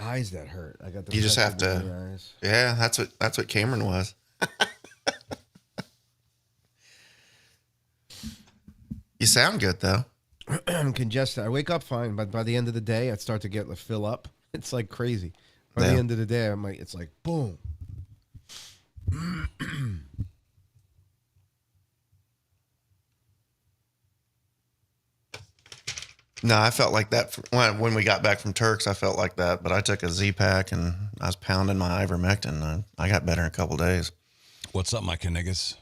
eyes that hurt. I got the. You just have to. Eyes. Yeah, that's what Cameron was. You sound good though. I'm congested. I wake up fine, but by the end of the day, I start to fill up. It's like crazy. By the end of the day, it's like boom. No, I felt like that when we got back from Turks. I felt like that, but I took a Z-Pack and I was pounding my ivermectin. I got better in a couple of days. What's up, my niggas?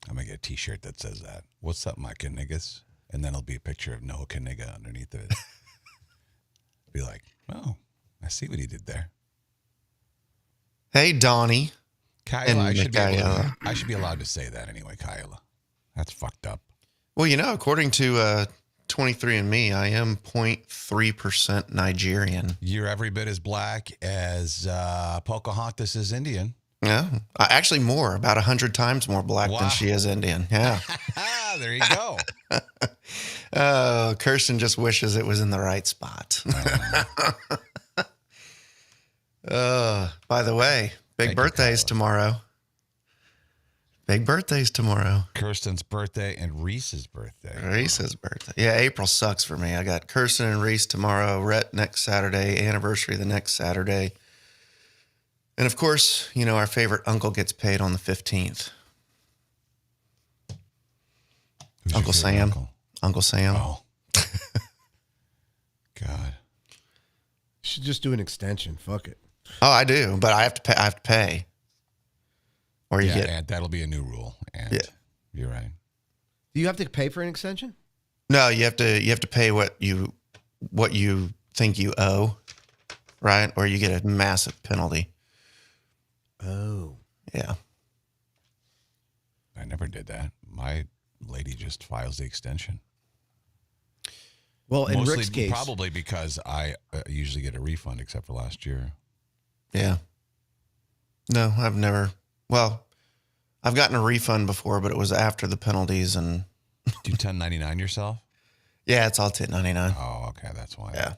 I'm going to get a t-shirt that says that. What's up, my niggas? And then it'll be a picture of Noah Kaniga underneath it. Be like, oh, I see what he did there. Hey, Donnie. Kyla, I should be allowed to say that anyway, Kyla. That's fucked up. Well, according to 23andMe, I am 0.3% Nigerian. You're every bit as black as Pocahontas is Indian. Yeah, actually more, about 100 times more black than she is Indian. Yeah. There you go. Oh, Kirsten just wishes it was in the right spot. By the way, big birthdays tomorrow. Big birthdays tomorrow. Kirsten's birthday and Reese's birthday. Reese's birthday. Yeah, April sucks for me. I got Kirsten and Reese tomorrow, Rhett next Saturday, anniversary the next Saturday. And of course, our favorite uncle gets paid on the 15th. Who's Uncle Sam. Uncle? Uncle Sam. Oh. God. You should just do an extension. Fuck it. Oh, I do, but I have to pay. Or you get. And that'll be a new rule. And yeah. You're right. Do you have to pay for an extension? No, you have to pay what you think you owe, right? Or you get a massive penalty. Oh. Yeah. I never did that. My lady just files the extension. Well, in Mostly, Rick's case, probably because I usually get a refund, except for last year. Yeah. No, I've never. Well, I've gotten a refund before, but it was after the penalties and. Do you 1099 yourself? Yeah, it's all 1099. Oh, okay, that's why. Yeah.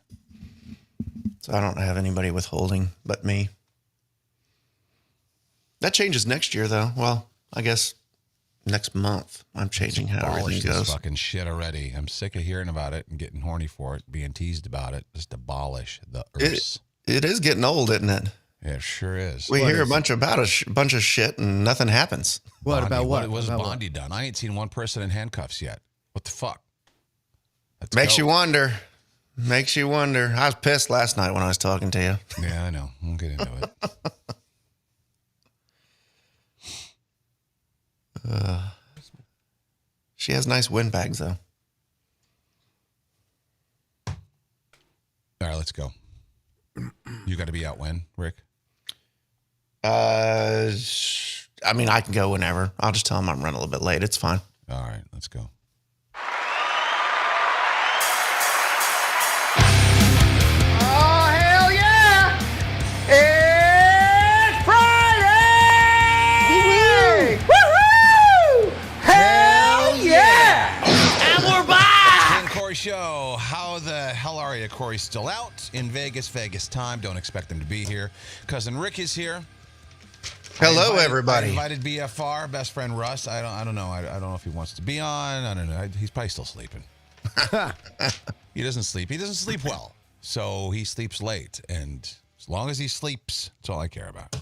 So I don't have anybody withholding but me. That changes next year, though. Well, I guess next month I'm changing how everything goes. This fucking shit already. I'm sick of hearing about it and getting horny for it, being teased about it. Just abolish the ERFs. It is getting old, isn't it? Yeah, it sure is. We hear a bunch of shit and nothing happens. What about what? What was Bondi done? I ain't seen one person in handcuffs yet. What the fuck? Makes you wonder. Makes you wonder. I was pissed last night when I was talking to you. Yeah, I know. We'll get into it. She has nice windbags, though. All right, let's go. You got to be out when, Rick? I mean, I can go whenever. I'll just tell them I'm running a little bit late. It's fine. All right, let's go. Oh, hell yeah! It's Friday! Woohoo! Hell yeah! And we're back! Ken Corey Show. How the hell are you? Corey's still out in Vegas time. Don't expect him to be here. Cousin Rick is here. Hello, everybody. I invited BFR, best friend Russ. I don't know. I don't know if he wants to be on. I don't know. He's probably still sleeping. He doesn't sleep. He doesn't sleep well. So he sleeps late. And as long as he sleeps, that's all I care about.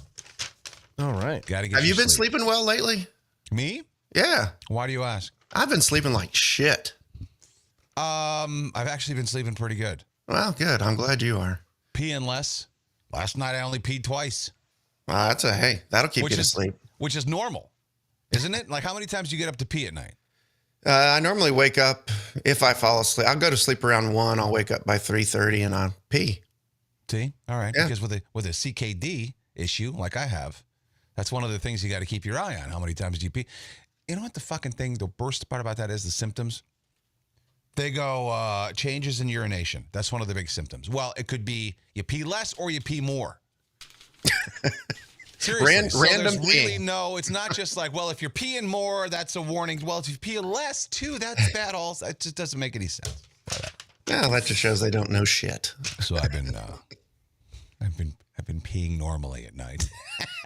All right. Gotta get Have you been sleep. sleeping well lately? Me? Yeah. Why do you ask? I've been sleeping like shit. I've actually been sleeping pretty good. Well, good. I'm glad you are. Peeing less. Last night I only peed twice. That'll keep you to sleep. Which is normal, isn't it? Like, how many times do you get up to pee at night? I normally wake up, if I fall asleep, I'll go to sleep around 1. I'll wake up by 3:30 and I'll pee. See? All right. Yeah. Because with a CKD issue like I have, that's one of the things you got to keep your eye on. How many times do you pee? You know what the fucking thing, the worst part about that is the symptoms? They go, changes in urination. That's one of the big symptoms. Well, it could be you pee less or you pee more. Seriously, so Random there's really thing. no. It's not just like, well, if you're peeing more, that's a warning. Well, if you pee less too, that's bad. Also, it just doesn't make any sense. Yeah, that just shows they don't know shit. So I've been peeing normally at night.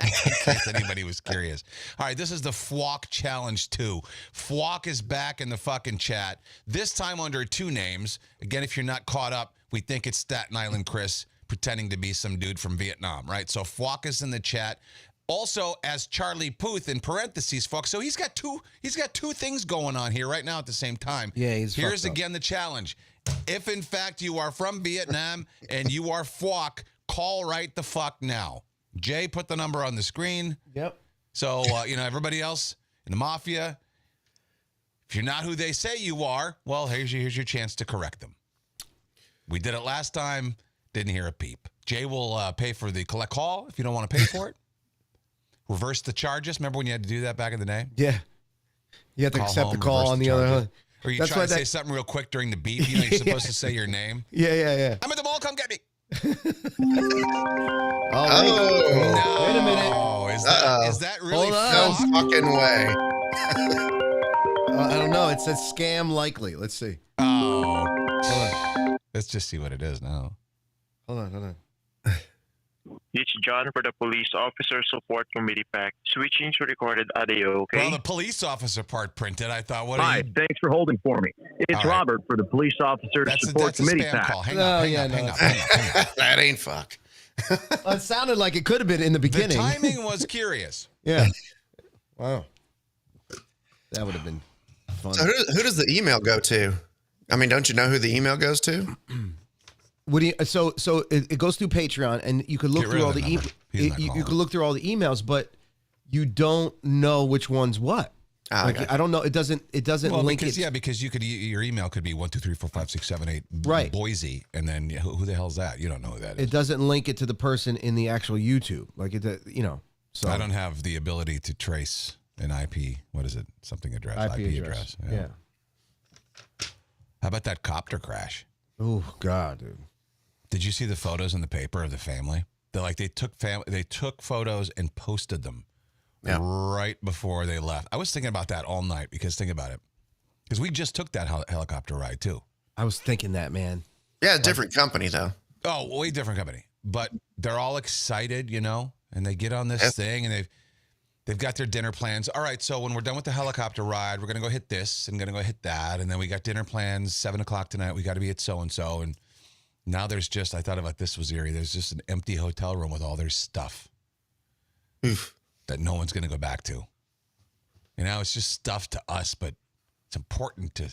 In case anybody was curious. All right, this is the Faulk Challenge 2. Faulk is back in the fucking chat. This time under 2 names. Again, if you're not caught up, we think it's Staten Island Chris pretending to be some dude from Vietnam, right? So Faulk is in the chat. Also, as Charlie Puth in parentheses, Faulk. So he's got two things going on here right now at the same time. Yeah, he's Here's fucked up. again the challenge. If in fact you are from Vietnam and you are Faulk, call right the fuck now. Jay put the number on the screen. Yep. So, everybody else in the mafia, if you're not who they say you are, well, here's your chance to correct them. We did it last time, didn't hear a peep. Jay will pay for the collect call if you don't want to pay for it. Reverse the charges. Remember when you had to do that back in the day? Yeah. You have to Call accept home, the call reverse on the the other charges. hand. Or you That's try why to say that- something real quick during the beep. You're supposed to say your name. Yeah. I'm at the mall, come get me. Oh, wait a minute. Oh, is that really Hold on. No Faulk? fucking way. I don't know. It says scam likely. Let's see. Oh. Hold on. Let's just see what it is now. Hold on. It's John for the Police Officer Support Committee Pack. Switching to recorded audio, okay? Well, the police officer part printed. I thought, what are Hi, you? thanks for holding for me. It's All right. Robert for the Police Officer That's Support a Committee spam Pack. call. Hang No, up. yeah, no, Hang it's- up. That ain't fuck. It sounded like it could have been in the The beginning. timing was curious. Yeah. Wow. That would have been fun. So who does the email go to? I mean, don't you know who the email goes to? What do you, so it goes through Patreon, and you could look Get through rid all of the the number. He's not you calling. could look through all the emails, but you don't know which one's what. Ah, Like, okay. I don't know. It doesn't Well, link because it. because you could your email could be 1 2 3 4 5 6 7 8 Right. Boise, and then who the hell's that? You don't know who that is. It doesn't link it to the person in the actual YouTube. Like it, So I don't have the ability to trace an IP. What is it? Something address. IP address. Yeah. How about that copter crash? Oh God, dude. Did you see the photos in the paper of the family? They took photos and posted them Yeah. right before they left. I was thinking about that all night because think about it. Because we just took that helicopter ride too. I was thinking that, man. Yeah, different company though. Oh, way different company. But they're all excited, and they get on this Yep. thing and they've got their dinner plans. All right, so when we're done with the helicopter ride, we're gonna go hit this and gonna go hit that, and then we got dinner plans 7:00 tonight. We got to be at so and so, and now there's just I thought about this was eerie. There's just an empty hotel room with all their stuff Oof. that no one's gonna go back to. It's just stuff to us, but it's important to.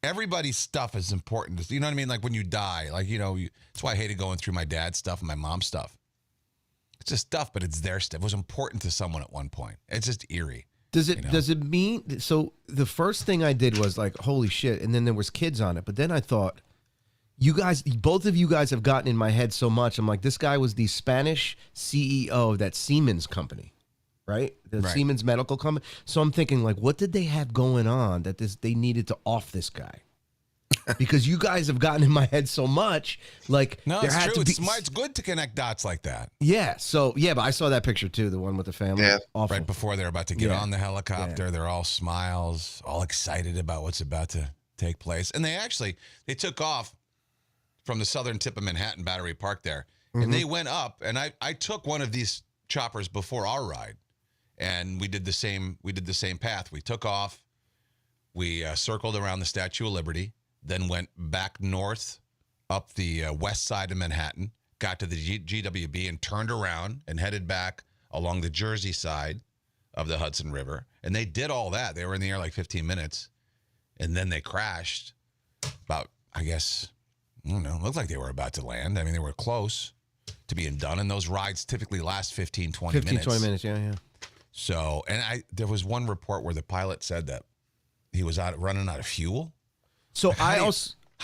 Everybody's stuff is important. You know what I mean? Like when you die, that's why I hated going through my dad's stuff and my mom's stuff. It's just stuff, but it's their stuff. It was important to someone at one point. It's just eerie. Does it mean so? The first thing I did was like, holy shit, and then there was kids on it. But then I thought, both of you guys have gotten in my head so much. I'm like, this guy was the Spanish CEO of that Siemens company, right? The Right. Siemens medical company. So I'm thinking, like, what did they have going on that they needed to off this guy? Because you guys have gotten in my head so much, like No, there it's had true. to be. It's good to connect dots like that. Yeah. So yeah, but I saw that picture too, the one with the family. Yeah. Awful. Right before they're about to get Yeah. on the helicopter, they're all smiles, all excited about what's about to take place. And they took off from the southern tip of Manhattan Battery Park there. And they went up, and I took one of these choppers before our ride. And we did the same path. We took off, we circled around the Statue of Liberty, then went back north up the west side of Manhattan, got to the GWB and turned around and headed back along the Jersey side of the Hudson River. And they did all that. They were in the air like 15 minutes. And then they crashed about, I guess, I don't know, it looked like they were about to land. I mean, they were close to being done. And those rides typically last 15, 20 minutes. 20 minutes, yeah. So, and there was one report where the pilot said that he was running out of fuel. So How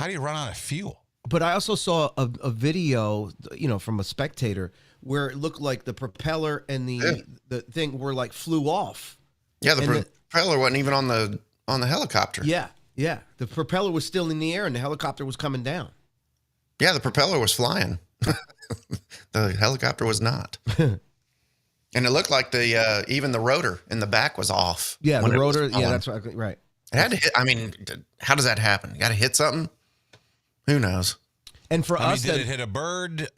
do you run out of fuel? But I also saw a video, from a spectator where it looked like the propeller and the thing were like flew off. Yeah, the And propeller wasn't even on the helicopter. Yeah. The propeller was still in the air and the helicopter was coming down. Yeah, the propeller was flying. The helicopter was not. And it looked like the even the rotor in the back was off. Yeah, when the it was rotor. Yeah, falling. that's right. It had to hit. I mean, how does that happen? You got to hit something? Who knows? And for I mean, us, did it hit a bird?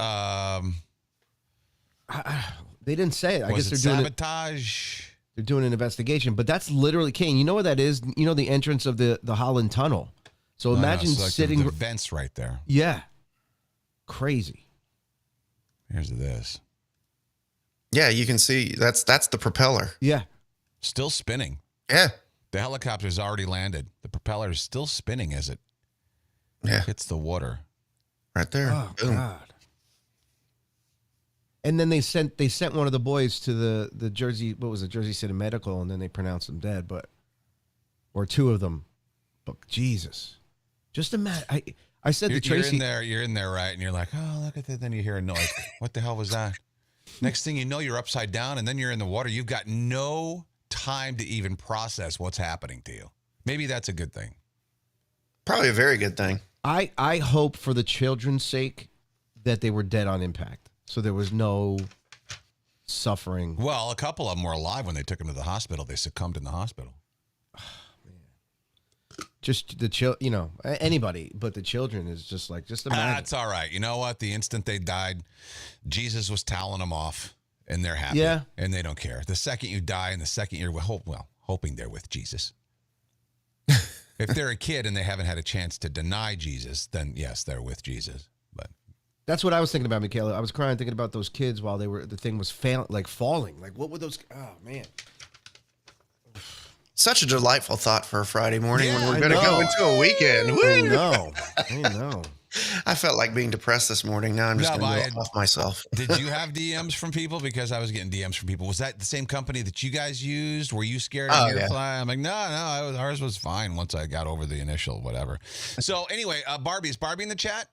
they didn't say it. I Was guess it they're doing sabotage? They're doing an investigation, but that's literally Kane. You know what that is? You know the entrance of the Holland Tunnel. So imagine it's like sitting. the vents right there. Yeah, crazy. Here's this. Yeah, you can see that's the propeller. Yeah, Still spinning. Yeah. The helicopter's already landed. The propeller is still spinning as it Yeah. hits the water. Right there. oh Boom. god. And then they sent one of the boys to the Jersey, what was it, Jersey City Medical, and then they pronounced him dead, or two of them. But Jesus, just imagine. I said to Tracy, you're in there, right? And you're like, oh, look at that. Then you hear a noise. What the hell was that? Next thing you know, you're upside down, and then you're in the water. You've got no time to even process what's happening to you. Maybe that's a good thing. Probably a very good thing. I hope for the children's sake that they were dead on impact, so there was no suffering. Well, a couple of them were alive when they took them to the hospital. They succumbed in the hospital. Just the anybody, but the children is just imagine. That's all right. You know what? The instant they died, Jesus was toweling them off, and they're happy. Yeah. And they don't care. The second you die and the second you're hoping they're with Jesus. If they're a kid and they haven't had a chance to deny Jesus, then yes, they're with Jesus. But That's what I was thinking about, Michaela. I was crying thinking about those kids while the thing was falling. Like, what would those? Oh man. Such a delightful thought for a Friday morning Yeah, when we're I going to go know. into a weekend. I Woo! know. I know. I felt like being depressed this morning. Now I'm just No, going but to go off myself. did you have DMs from people? Because I was getting DMs from people. Was that the same company that you guys used? Were you scared of your fly? I'm like, no, ours was fine once I got over the initial whatever. So anyway, Barbie, is Barbie in the chat?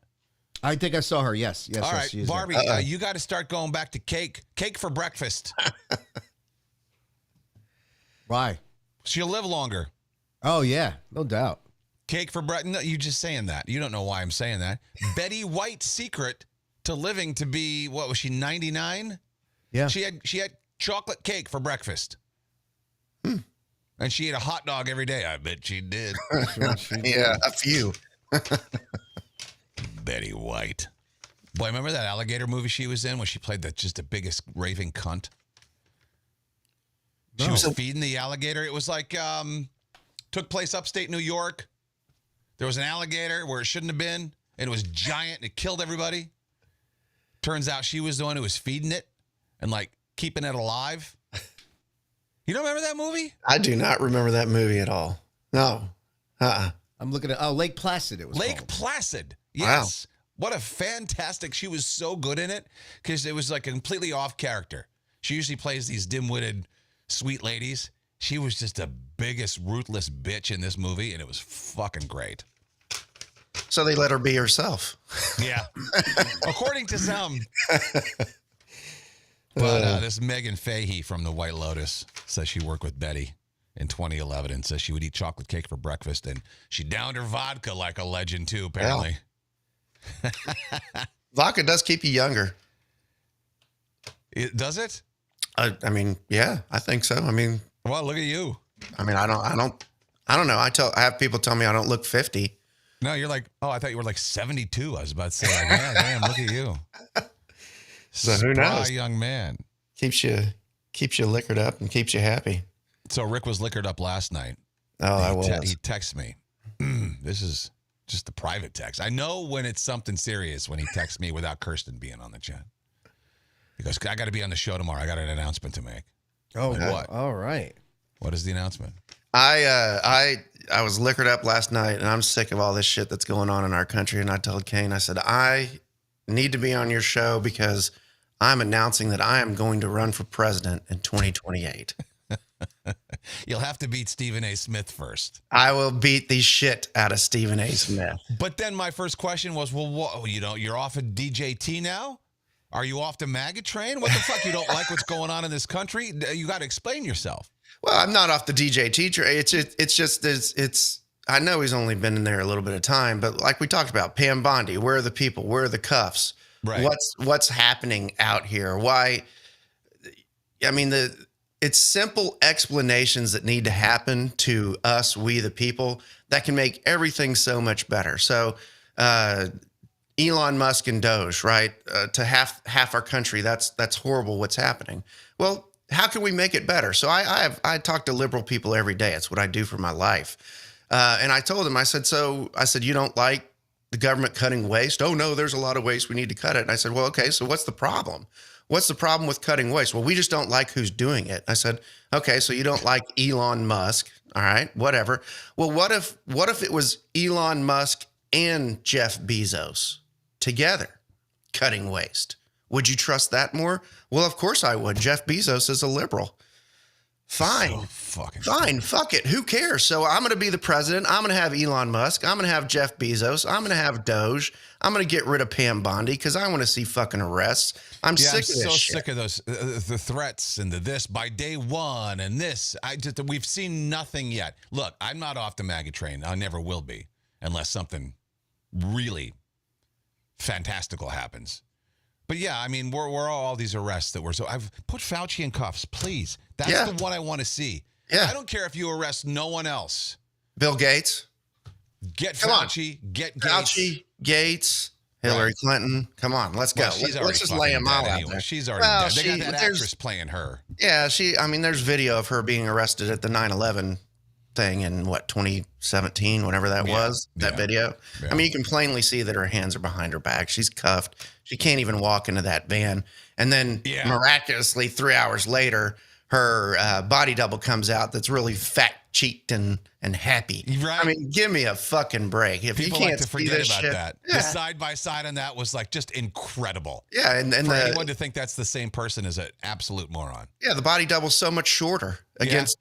I think I saw her. Yes. All yes, right, she is there. Barbie, you got to start going back to cake for breakfast. Why? She'll live longer. Oh yeah, no doubt. Cake for breakfast. No, you're just saying that. You don't know why I'm saying that. Betty White's secret to living to be, what was she, 99? Yeah. She had chocolate cake for breakfast. And she ate a hot dog every day. I bet she did. Yeah, a few. Betty White. Boy, remember that alligator movie she was in when she played just the biggest raving cunt? She was feeding the alligator. It was like, took place upstate New York. There was an alligator where it shouldn't have been, and it was giant, and it killed everybody. Turns out she was the one who was feeding it and, like, keeping it alive. You don't remember that movie? I do not remember that movie at all. No. I'm looking at Lake Placid. It was Lake called. Placid. Yes. Wow. What a fantastic. She was so good in it because it was like a completely off character. She usually plays these dim-witted sweet ladies. She was just the biggest ruthless bitch in this movie, and it was fucking great. So they let her be herself. Yeah. According to some. But this Megan Fahey from the White Lotus says she worked with Betty in 2011 and says she would eat chocolate cake for breakfast, and she downed her vodka like a legend too, apparently. Vodka does keep you younger. Does it? I mean, yeah, I think so. I mean, Well, look at you. I don't know. I have people tell me I don't look 50. No, you're like, oh, I thought you were like 72. I was about to say, like, yeah, damn, look at you. So who knows? Spry young man. Keeps you liquored up and keeps you happy. So Rick was liquored up last night. Oh, I was. He texts me. This is just a private text. I know when it's something serious when he texts me without Kirsten being on the chat. He goes, I got to be on the show tomorrow. I got an announcement to make. Oh, Like what? All right. What is the announcement? I was liquored up last night, and I'm sick of all this shit that's going on in our country. And I told Kane, I said, I need to be on your show because I'm announcing that I am going to run for president in 2028. You'll have to beat Stephen A. Smith first. I will beat the shit out of Stephen A. Smith. But then my first question was, well, you're off of DJT now? Are you off the MAGA train? What the fuck? You don't like what's going on in this country? You got to explain yourself. Well, I'm not off the DJT train. It's I know he's only been in there a little bit of time, but like we talked about, Pam Bondi, where are the people? Where are the cuffs? Right. What's happening out here? Why? I mean, it's simple explanations that need to happen to us, we the people, that can make everything so much better. So, Elon Musk and Doge, right? To half our country, that's horrible. What's happening? Well, how can we make it better? So I talk to liberal people every day. It's what I do for my life. And I told them, I said, you don't like the government cutting waste? Oh no, there's a lot of waste. We need to cut it. And I said, well, okay, so what's the problem? What's the problem with cutting waste? Well, we just don't like who's doing it. I said, okay, so you don't like Elon Musk. All right, whatever. Well, what if it was Elon Musk and Jeff Bezos together cutting waste? Would you trust that more? Well, of course I would. Jeff Bezos is a liberal. Fine. Fine. Fuck it. Who cares? So I'm going to be the president. I'm going to have Elon Musk. I'm going to have Jeff Bezos. I'm going to have Doge. I'm going to get rid of Pam Bondi because I want to see fucking arrests. I'm sick of this shit. Sick of those, the threats and the this by day one and this. We've seen nothing yet. Look, I'm not off the MAGA train. I never will be unless something really fantastical happens. But yeah, I mean, we're all these arrests that so I've put Fauci in cuffs, please. That's the one I want to see. Yeah. I don't care if you arrest no one else. Bill Gates. Get Come Fauci, on. get Fauci, Gates, Hillary Clinton. Come on, let's go. Let's just lay them all out there. She's already dead. They got that actress playing her. Yeah, there's video of her being arrested at the 9/11 thing in 2017, whatever that was, that video. Yeah. I mean, you can plainly see that her hands are behind her back. She's cuffed. She can't even walk into that van. And then miraculously, 3 hours later, her body double comes out that's really fat-cheeked and happy. Right. I mean, give me a fucking break. If People you can't like to forget see this about shit, that. The side-by-side on that was like just incredible. Yeah, and for anyone to think that's the same person is an absolute moron. Yeah, the body double's so much shorter against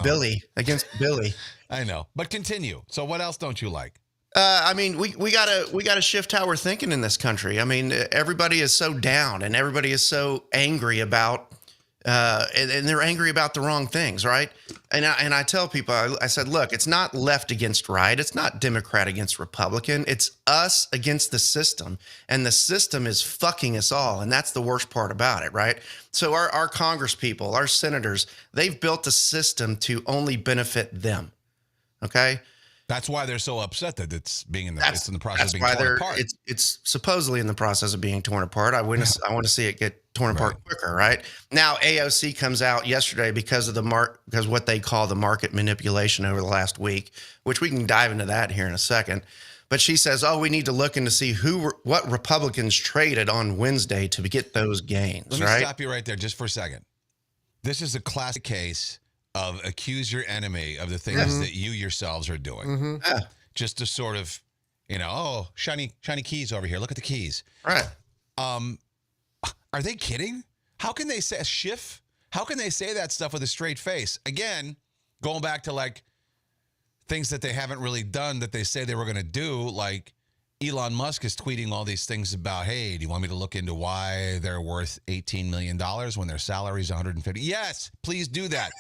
Billy. Against Billy. I know. But continue. So what else don't you like? I mean, we gotta shift how we're thinking in this country. I mean, everybody is so down and everybody is so angry about, and they're angry about the wrong things, right? And I tell people, I said, look, it's not left against right. It's not Democrat against Republican. It's us against the system, and the system is fucking us all, and that's the worst part about it, right? So our Congress people, our senators, they've built a system to only benefit them. Okay. That's why they're so upset that it's in the process of being torn apart. It's supposedly in the process of being torn apart. I want to see it get torn apart quicker, right? Now AOC comes out yesterday because of because what they call the market manipulation over the last week, which we can dive into that here in a second. But she says, "Oh, we need to look into see what Republicans traded on Wednesday to get those gains." Let me stop you right there just for a second. This is a classic case of accuse your enemy of the things that you yourselves are doing. Just to sort of, shiny keys over here. Look at the keys. Right. Are they kidding? How can they say Schiff? How can they say that stuff with a straight face? Again, going back to like things that they haven't really done that they say they were going to do, like Elon Musk is tweeting all these things about, hey, do you want me to look into why they're worth $18 million when their salary is $150? Yes, please do that.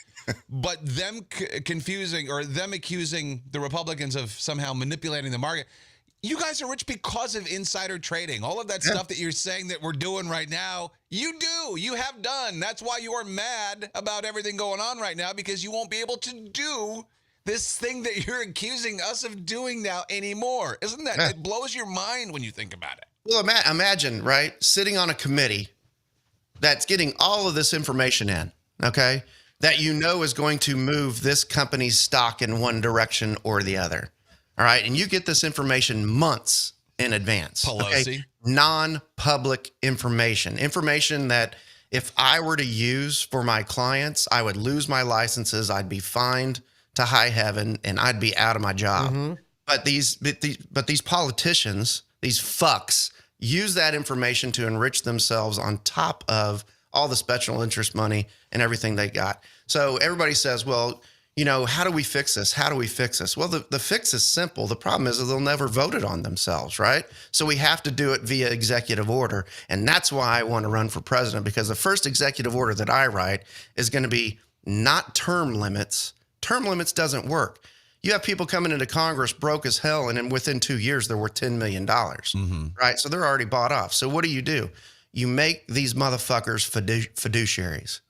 But them confusing or them accusing the Republicans of somehow manipulating the market. You guys are rich because of insider trading. All of that stuff that you're saying that we're doing right now, you do. You have done. That's why you are mad about everything going on right now, because you won't be able to do this thing that you're accusing us of doing now anymore. Isn't that? It blows your mind when you think about it. Well, imagine, right, sitting on a committee that's getting all of this information in, okay, that is going to move this company's stock in one direction or the other. All right. And you get this information months in advance. Pelosi. Okay? Non-public information that if I were to use for my clients, I would lose my licenses. I'd be fined to high heaven and I'd be out of my job. But these politicians, these fucks, use that information to enrich themselves on top of all the special interest money and everything they got. So everybody says, well, how do we fix this? How do we fix this? Well, the fix is simple. The problem is that they'll never vote it on themselves, right? So we have to do it via executive order. And that's why I want to run for president, because the first executive order that I write is going to be not term limits. Term limits doesn't work. You have people coming into Congress broke as hell, and then within 2 years, they're worth $10 million, right? So they're already bought off. So what do? You make these motherfuckers fiduciaries.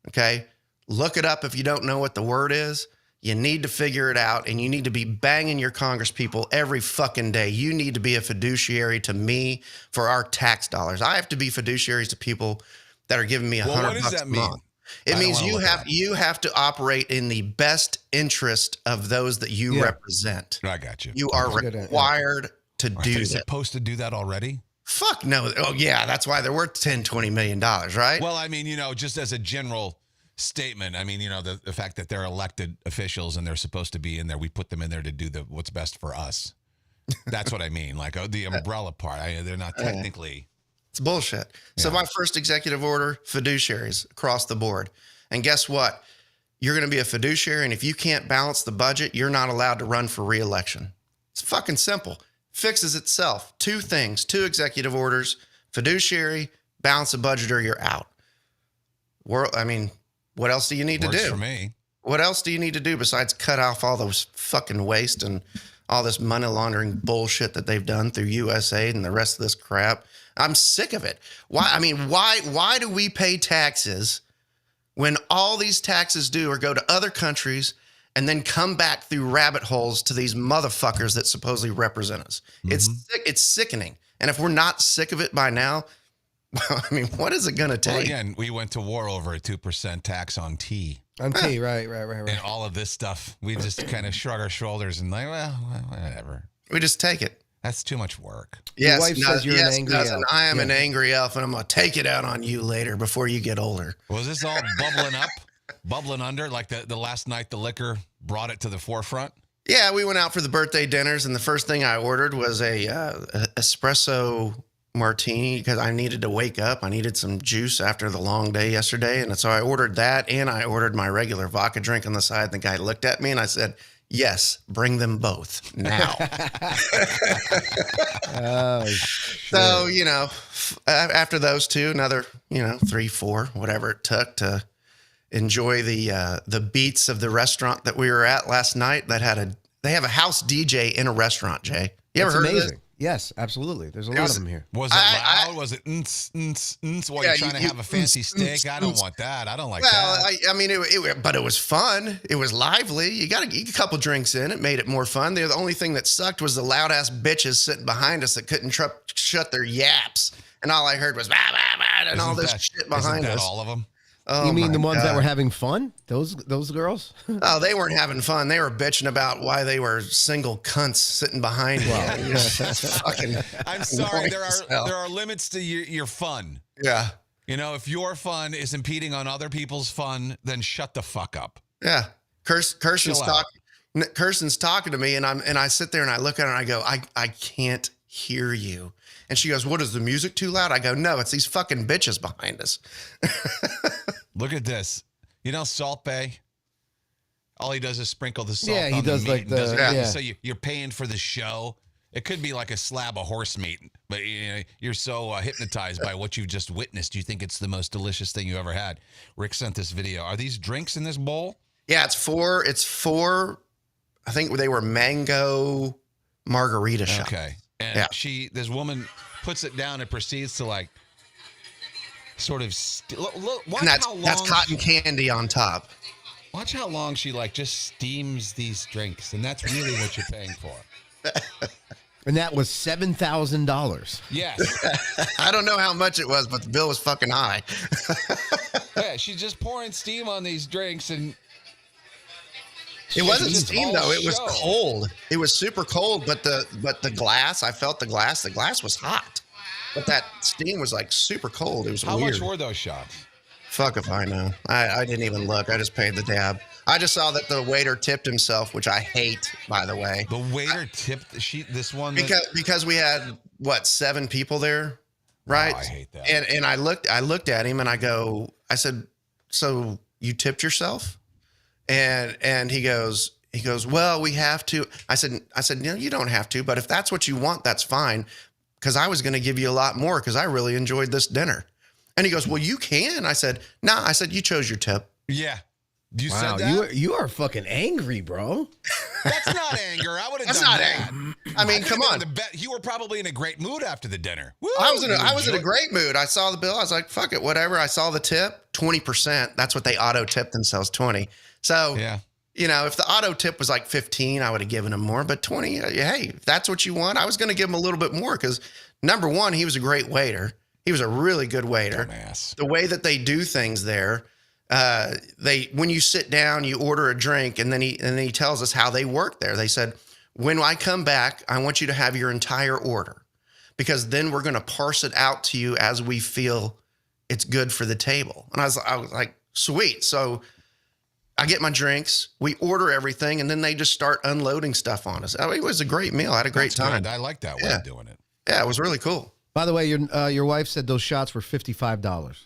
Okay. Look it up if you don't know what the word is. You need to figure it out, and you need to be banging your Congress people every fucking day. You need to be a fiduciary to me for our tax dollars. I have to be fiduciaries to people that are giving me $100 What does that a mean? month. It means you have to operate in the best interest of those that you represent. I got you. You are required to do Are they that. supposed to do that already? Fuck no. Oh yeah, that's why they're worth $10-20 million, right? Well, I mean, just as a general statement, I mean, the fact that they're elected officials and they're supposed to be in there, we put them in there to do what's best for us. That's what I mean. Like the umbrella part. They're not technically. It's bullshit. So my first executive order, fiduciaries across the board. And guess what? You're going to be a fiduciary, and if you can't balance the budget, you're not allowed to run for re-election. It's fucking simple. Fixes itself. 2 things, 2 executive orders, fiduciary, balance the budget, or you're out. What else do you need to do? For me. What else do you need to do besides cut off all those fucking waste and all this money laundering bullshit that they've done through USAID and the rest of this crap? I'm sick of it. Why do we pay taxes when all these taxes do are go to other countries and then come back through rabbit holes to these motherfuckers that supposedly represent us? Mm-hmm. It's sickening. And if we're not sick of it by now, well, what is it going to take? Well, again, we went to war over a 2% tax on tea. On tea, right. And all of this stuff, we just kind of shrug our shoulders and like, well, whatever. We just take it. That's too much work. Your wife says you're an angry elf. I am an angry elf, and I'm going to take it out on you later before you get older. Was this all bubbling up, bubbling under, like the last night the liquor brought it to the forefront? Yeah, we went out for the birthday dinners, and the first thing I ordered was a espresso martini because I needed to wake up. I needed some juice after the long day yesterday, and so I ordered that, and I ordered my regular vodka drink on the side. The guy looked at me, and I said, yes, bring them both now. So, after those 2, another, 3, 4, whatever it took to enjoy the beats of the restaurant that we were at last night they have a house DJ in a restaurant, Jay. You ever heard of it? Yes, absolutely. There's a lot of them here. Was it loud? Was it while you're trying to have a fancy steak? I don't want that. I don't like that. But it was fun. It was lively. You got a couple drinks in. It made it more fun. The only thing that sucked was the loud ass bitches sitting behind us that couldn't shut their yaps. And all I heard was, bah, bah, bah, and all this shit behind us. All of them? Oh, you mean the ones that were having fun? Those girls? Oh, they weren't having fun. They were bitching about why they were single cunts sitting behind me. I'm sorry. There are limits to your fun. Yeah. If your fun is impeding on other people's fun, then shut the fuck up. Yeah. Kirsten's talking to me, and I sit there and I look at her and I go, I can't hear you. And she goes, what, is the music too loud? I go, no, it's these fucking bitches behind us. Look at this. Salt Bay? All he does is sprinkle the salt on he does the meat. So you're paying for the show. It could be like a slab of horse meat, but you're so hypnotized by what you've just witnessed. You think it's the most delicious thing you ever had. Rick sent this video. Are these drinks in this bowl? Yeah, it's four. I think they were mango margarita shots. Okay. And this woman puts it down and proceeds to like sort of watch how long that's cotton candy on top. Watch how long she just steams these drinks, and that's really what you're paying for. And that was $7,000. Yes. I don't know how much it was, but the bill was fucking high. Yeah, she's just pouring steam on these drinks, and it wasn't steam though. It was cold. It was super cold, but the glass, I felt the glass was hot. But that steam was super cold. It was How weird. much were those shots? Fuck if I know. I didn't even look. I just paid the tab. I just saw that the waiter tipped himself, which I hate, by the way. The waiter tipped this one because we had 7 people there, right? Oh, I hate that. And I looked at him and I said, so you tipped yourself? And he goes, well, we have to. I said, no, you don't have to, but if that's what you want, that's fine. Because I was going to give you a lot more because I really enjoyed this dinner. And he goes, well, you can. I said, no. I said, you chose your tip. Yeah. You Wow, said that? you are fucking angry, bro. That's not anger. I would have That's done not that. anger. I mean, come on. You were probably in a great mood after the dinner. Woo, I was in you a great mood. I saw the bill. I was like, fuck it, whatever. I saw the tip, 20%. That's what they auto tip themselves, 20. So, Yeah. you know, if the auto tip was like 15, I would have given him more. But 20, hey, if that's what you want, I was going to give him a little bit more because number one, he was a great waiter. He was a really good waiter. Dumbass. The way that they do things there, when you sit down, you order a drink, and then he tells us how they work there. They said, when I come back, I want you to have your entire order, because then we're going to parse it out to you as we feel it's good for the table. And I was like, sweet. So I get my drinks, we order everything, and then they just start unloading stuff on us. I mean, it was a great meal. I had a great That's time. good. I like that way of doing it. Yeah, it was really cool. By the way, your wife said those shots were $55.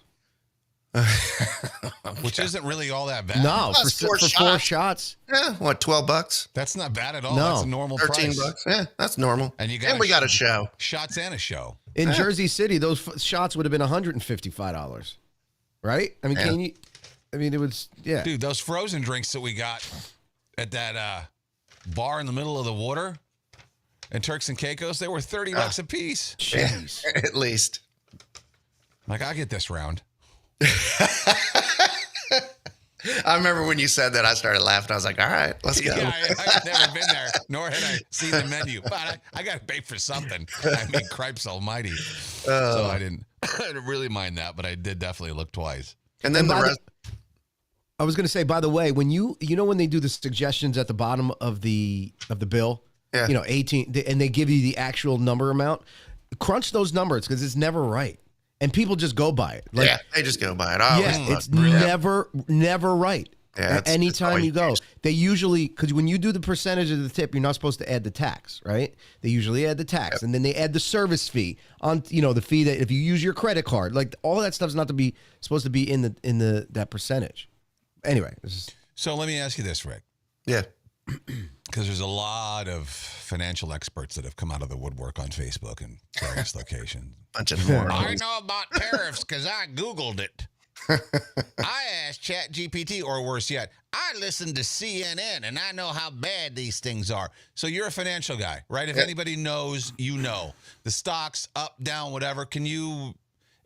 Which isn't really all that bad. No, Plus for four shots. Yeah, what, $12? That's not bad at all. No. That's a normal 13 price. bucks. Yeah, that's normal. And we got a show. Shots and a show. In Jersey City, those shots would have been $155, right? I mean, Yeah. can you? I mean, it was Dude, those frozen drinks that we got at that bar in the middle of the water in Turks and Caicos, they were $30 a piece. Jeez. At least. Like, I get this round. I remember when you said that, I started laughing. I was like, all right, let's go. Yeah, I've never been there, nor had I seen the menu. But I got to pay for something. I mean, cripes almighty. So I didn't really mind that, but I did definitely look twice. And then And the by the- rest. I was going to say, by the way, when you know when they do the suggestions at the bottom of the bill, Yeah. 18, and they give you the actual number amount, crunch those numbers because it's never right, and people just go by it. Like, Yeah, they just go by it. I always yeah, look. it's never right. Yeah, it's Anytime always you go, used. they usually, because when you do the percentage of the tip, you're not supposed to add the tax, right? They usually add the tax, and then they add the service fee on, the fee that if you use your credit card, like all that stuff's not to be supposed to be in the that percentage. Anyway, So let me ask you this, Rick, Yeah. because there's a lot of financial experts that have come out of the woodwork on Facebook and various locations. Bunch of morons. I know about tariffs because I Googled it. I asked ChatGPT, or worse yet, I listened to CNN, and I know how bad these things are. So you're a financial guy, right? If anybody knows, you know. The stocks, up, down, whatever. Can you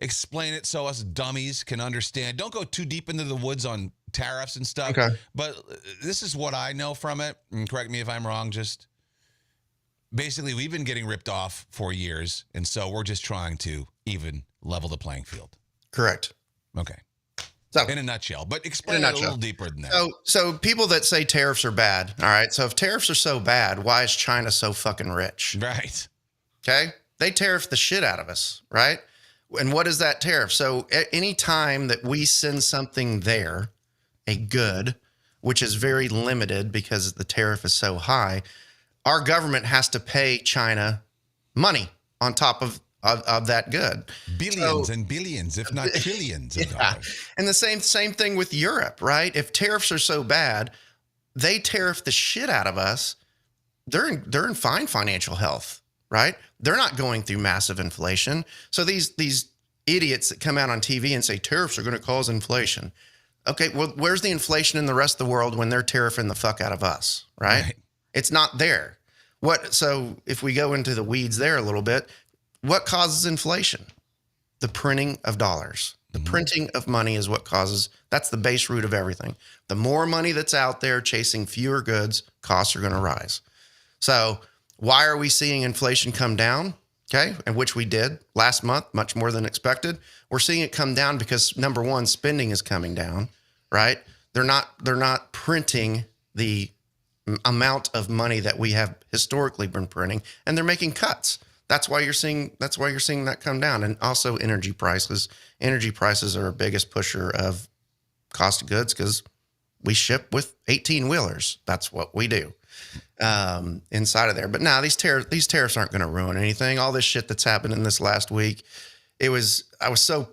explain it so us dummies can understand? Don't go too deep into the woods on tariffs and stuff. Okay. But this is what I know from it. And correct me if I'm wrong. Just basically, we've been getting ripped off for years, and so we're just trying to even level the playing field. Correct. Okay. So, In a nutshell, but explain In a it a little nutshell. deeper than that. so people that say tariffs are bad, all right? So if tariffs are so bad, why is China so fucking rich? Right. Okay? They tariff the shit out of us, right? And what is that tariff? So any time that we send something there, a good, which is very limited because the tariff is so high, our government has to pay China money on top of that good. Billions and billions, if not trillions of dollars. And the same thing with Europe, right? If tariffs are so bad, they tariff the shit out of us. They're in fine financial health, right? They're not going through massive inflation. So these idiots that come out on TV and say tariffs are going to cause inflation. Okay, well, where's the inflation in the rest of the world when they're tariffing the fuck out of us, right? It's not there. So if we go into the weeds there a little bit, what causes inflation? The printing of dollars. The printing of money is what causes, that's the base root of everything. The more money that's out there chasing fewer goods, costs are going to rise. So why are we seeing inflation come down? Okay, and which we did last month, much more than expected. We're seeing it come down because number one, spending is coming down, right? They're not printing the amount of money that we have historically been printing, and they're making cuts. That's why you're seeing that come down. And also energy prices. Energy prices are our biggest pusher of cost of goods because we ship with 18-wheelers. That's what we do inside of there. But now these tariffs aren't going to ruin anything. All this shit that's happened in this last week, I was so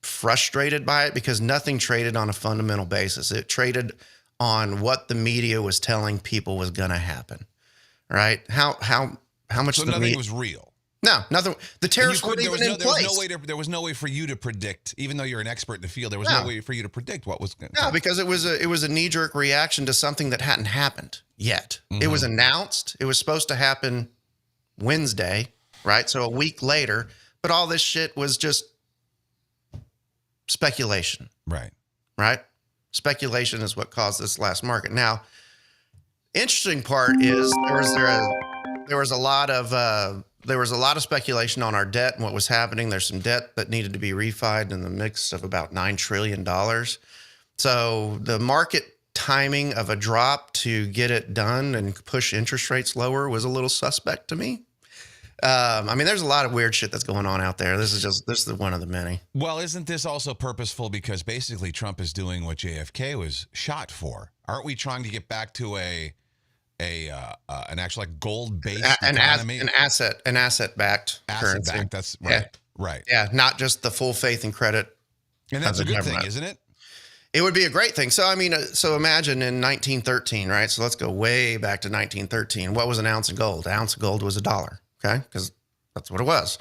frustrated by it because nothing traded on a fundamental basis. It traded on what the media was telling people was going to happen, right? How much So the nothing media was real. No, nothing. The tariffs weren't even in place. There was no way for you to predict, even though you're an expert in the field. There was no way for you to predict what was going to No, because it was a knee-jerk reaction to something that hadn't happened yet. It was announced. It was supposed to happen Wednesday, right? So a week later, but all this shit was just speculation. Right? Speculation is what caused this last market. Now, interesting part is there was a lot of speculation on our debt and what was happening. There's some debt that needed to be refied in the mix of about $9 trillion. So the market timing of a drop to get it done and push interest rates lower was a little suspect to me. I mean, there's a lot of weird shit that's going on out there. This is one of the many. Well, isn't this also purposeful? Because basically Trump is doing what JFK was shot for. Aren't we trying to get back to an actual like gold-based economy? An asset-backed currency. Asset-backed, that's right. Yeah. Right. Yeah, not just the full faith and credit. And that's a good thing, isn't it? It would be a great thing. So, I mean, so imagine in 1913, right? So let's go way back to 1913. What was an ounce of gold? An ounce of gold was $1, okay? Because that's what it was.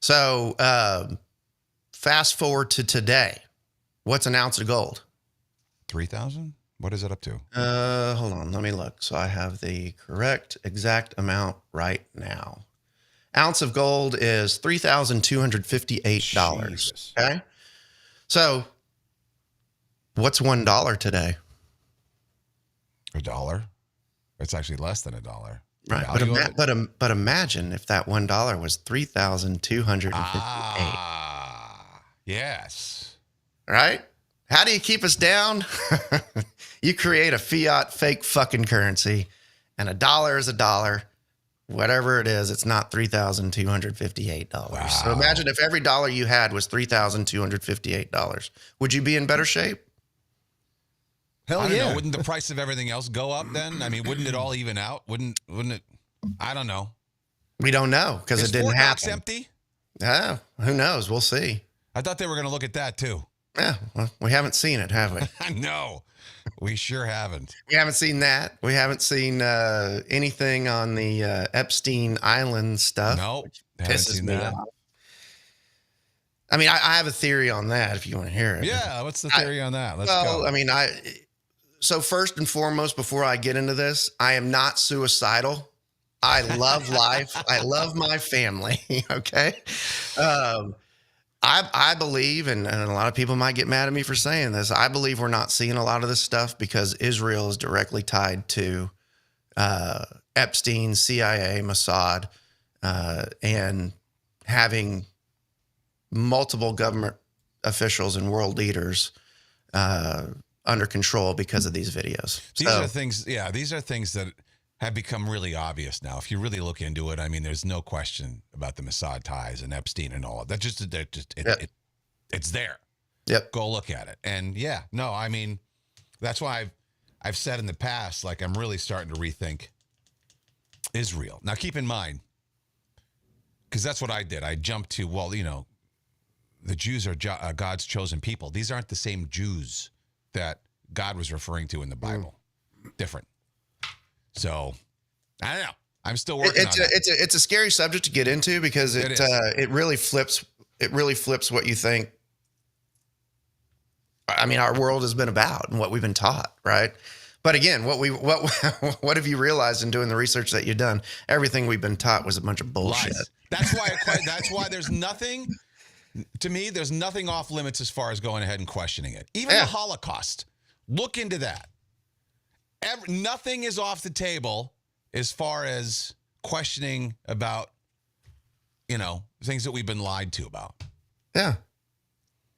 So fast forward to today. What's an ounce of gold? 3,000? What is it up to? Hold on. Let me look. So I have the correct exact amount right now. Ounce of gold is $3,258. Jesus. Okay. So what's $1 today? $1? It's actually less than $1. Right. But imagine if that $1 was 3,258. Yes. Right? How do you keep us down? You create a fiat fake fucking currency, and $1 is $1. Whatever it is, it's not $3,258. Wow. So imagine if every dollar you had was $3,258. Would you be in better shape? Hell I don't yeah. know. Wouldn't the price of everything else go up then? I mean, wouldn't it all even out? Wouldn't it? I don't know. We don't know because it didn't Fort Knox happen. empty? Yeah, who knows? We'll see. I thought they were going to look at that too. Yeah, well, we haven't seen it, have we? No, we sure haven't. We haven't seen that. We haven't seen anything on the Epstein Island stuff. Nope, which haven't pisses seen me that. off. I mean, I have a theory on that if you want to hear it. Yeah, what's the theory on that? Let's go. I mean, so first and foremost, before I get into this, I am not suicidal. I love life. I love my family. Okay. I believe, and a lot of people might get mad at me for saying this, I believe we're not seeing a lot of this stuff because Israel is directly tied to Epstein, CIA, Mossad, and having multiple government officials and world leaders under control because of these videos. These are things that have become really obvious now. If you really look into it, I mean, there's no question about the Mossad ties and Epstein and all of that. It's there. Yep. Go look at it. And yeah, no, I mean, that's why I've said in the past, like, I'm really starting to rethink Israel. Now, keep in mind, because that's what I did. I jumped to, well, you know, the Jews are God's chosen people. These aren't the same Jews that God was referring to in the Bible. Different. So, I don't know. I'm still working on it. It's a scary subject to get into because it really flips what you think. I mean, our world has been about and what we've been taught, right? But again, what have you realized in doing the research that you've done? Everything we've been taught was a bunch of bullshit. Lies. That's why there's nothing. To me, there's nothing off limits as far as going ahead and questioning it. Even the Holocaust. Look into that. Nothing is off the table as far as questioning about, you know, things that we've been lied to about. Yeah.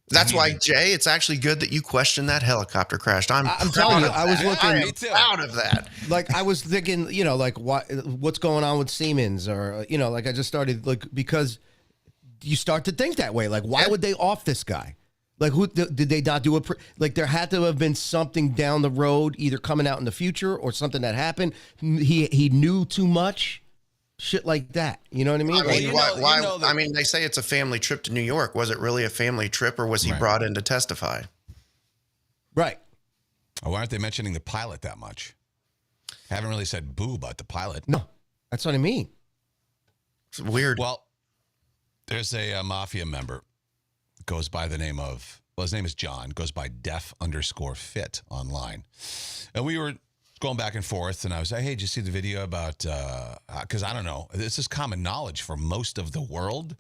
That's why, Jay, it's actually good that you questioned that helicopter crash. I'm telling you, I was looking. I am proud of that. Like, I was thinking, you know, like, what's going on with Siemens? Or, you know, like, I just started, like, because you start to think that way. Like, why would they off this guy? Like, who did they not do? Like, there had to have been something down the road, either coming out in the future or something that happened. He knew too much. Shit like that. You know what I mean? I mean, they say it's a family trip to New York. Was it really a family trip, or was he brought in to testify? Right. Oh, why aren't they mentioning the pilot that much? Haven't really said boo about the pilot. No, that's what I mean. It's weird. Well, There's a mafia member, goes by the name of, well, his name is John, goes by def_fit online. And we were going back and forth, and I was like, hey, did you see the video about, because I don't know, this is common knowledge for most of the world,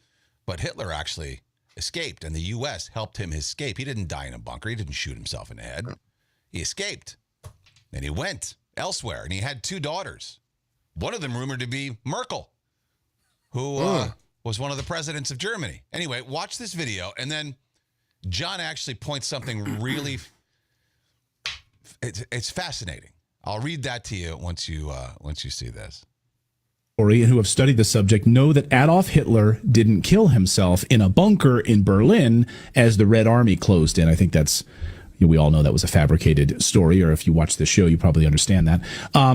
but Hitler actually escaped, and the U.S. helped him escape. He didn't die in a bunker. He didn't shoot himself in the head. He escaped, and he went elsewhere, and he had 2 daughters. One of them rumored to be Merkel, who was one of the presidents of Germany. Anyway, watch this video, and then John actually points something really, it's fascinating. I'll read that to you once you see this. And who have studied the subject know that Adolf Hitler didn't kill himself in a bunker in Berlin as the Red Army closed in. I think that's, we all know that was a fabricated story, or if you watch the show, you probably understand that.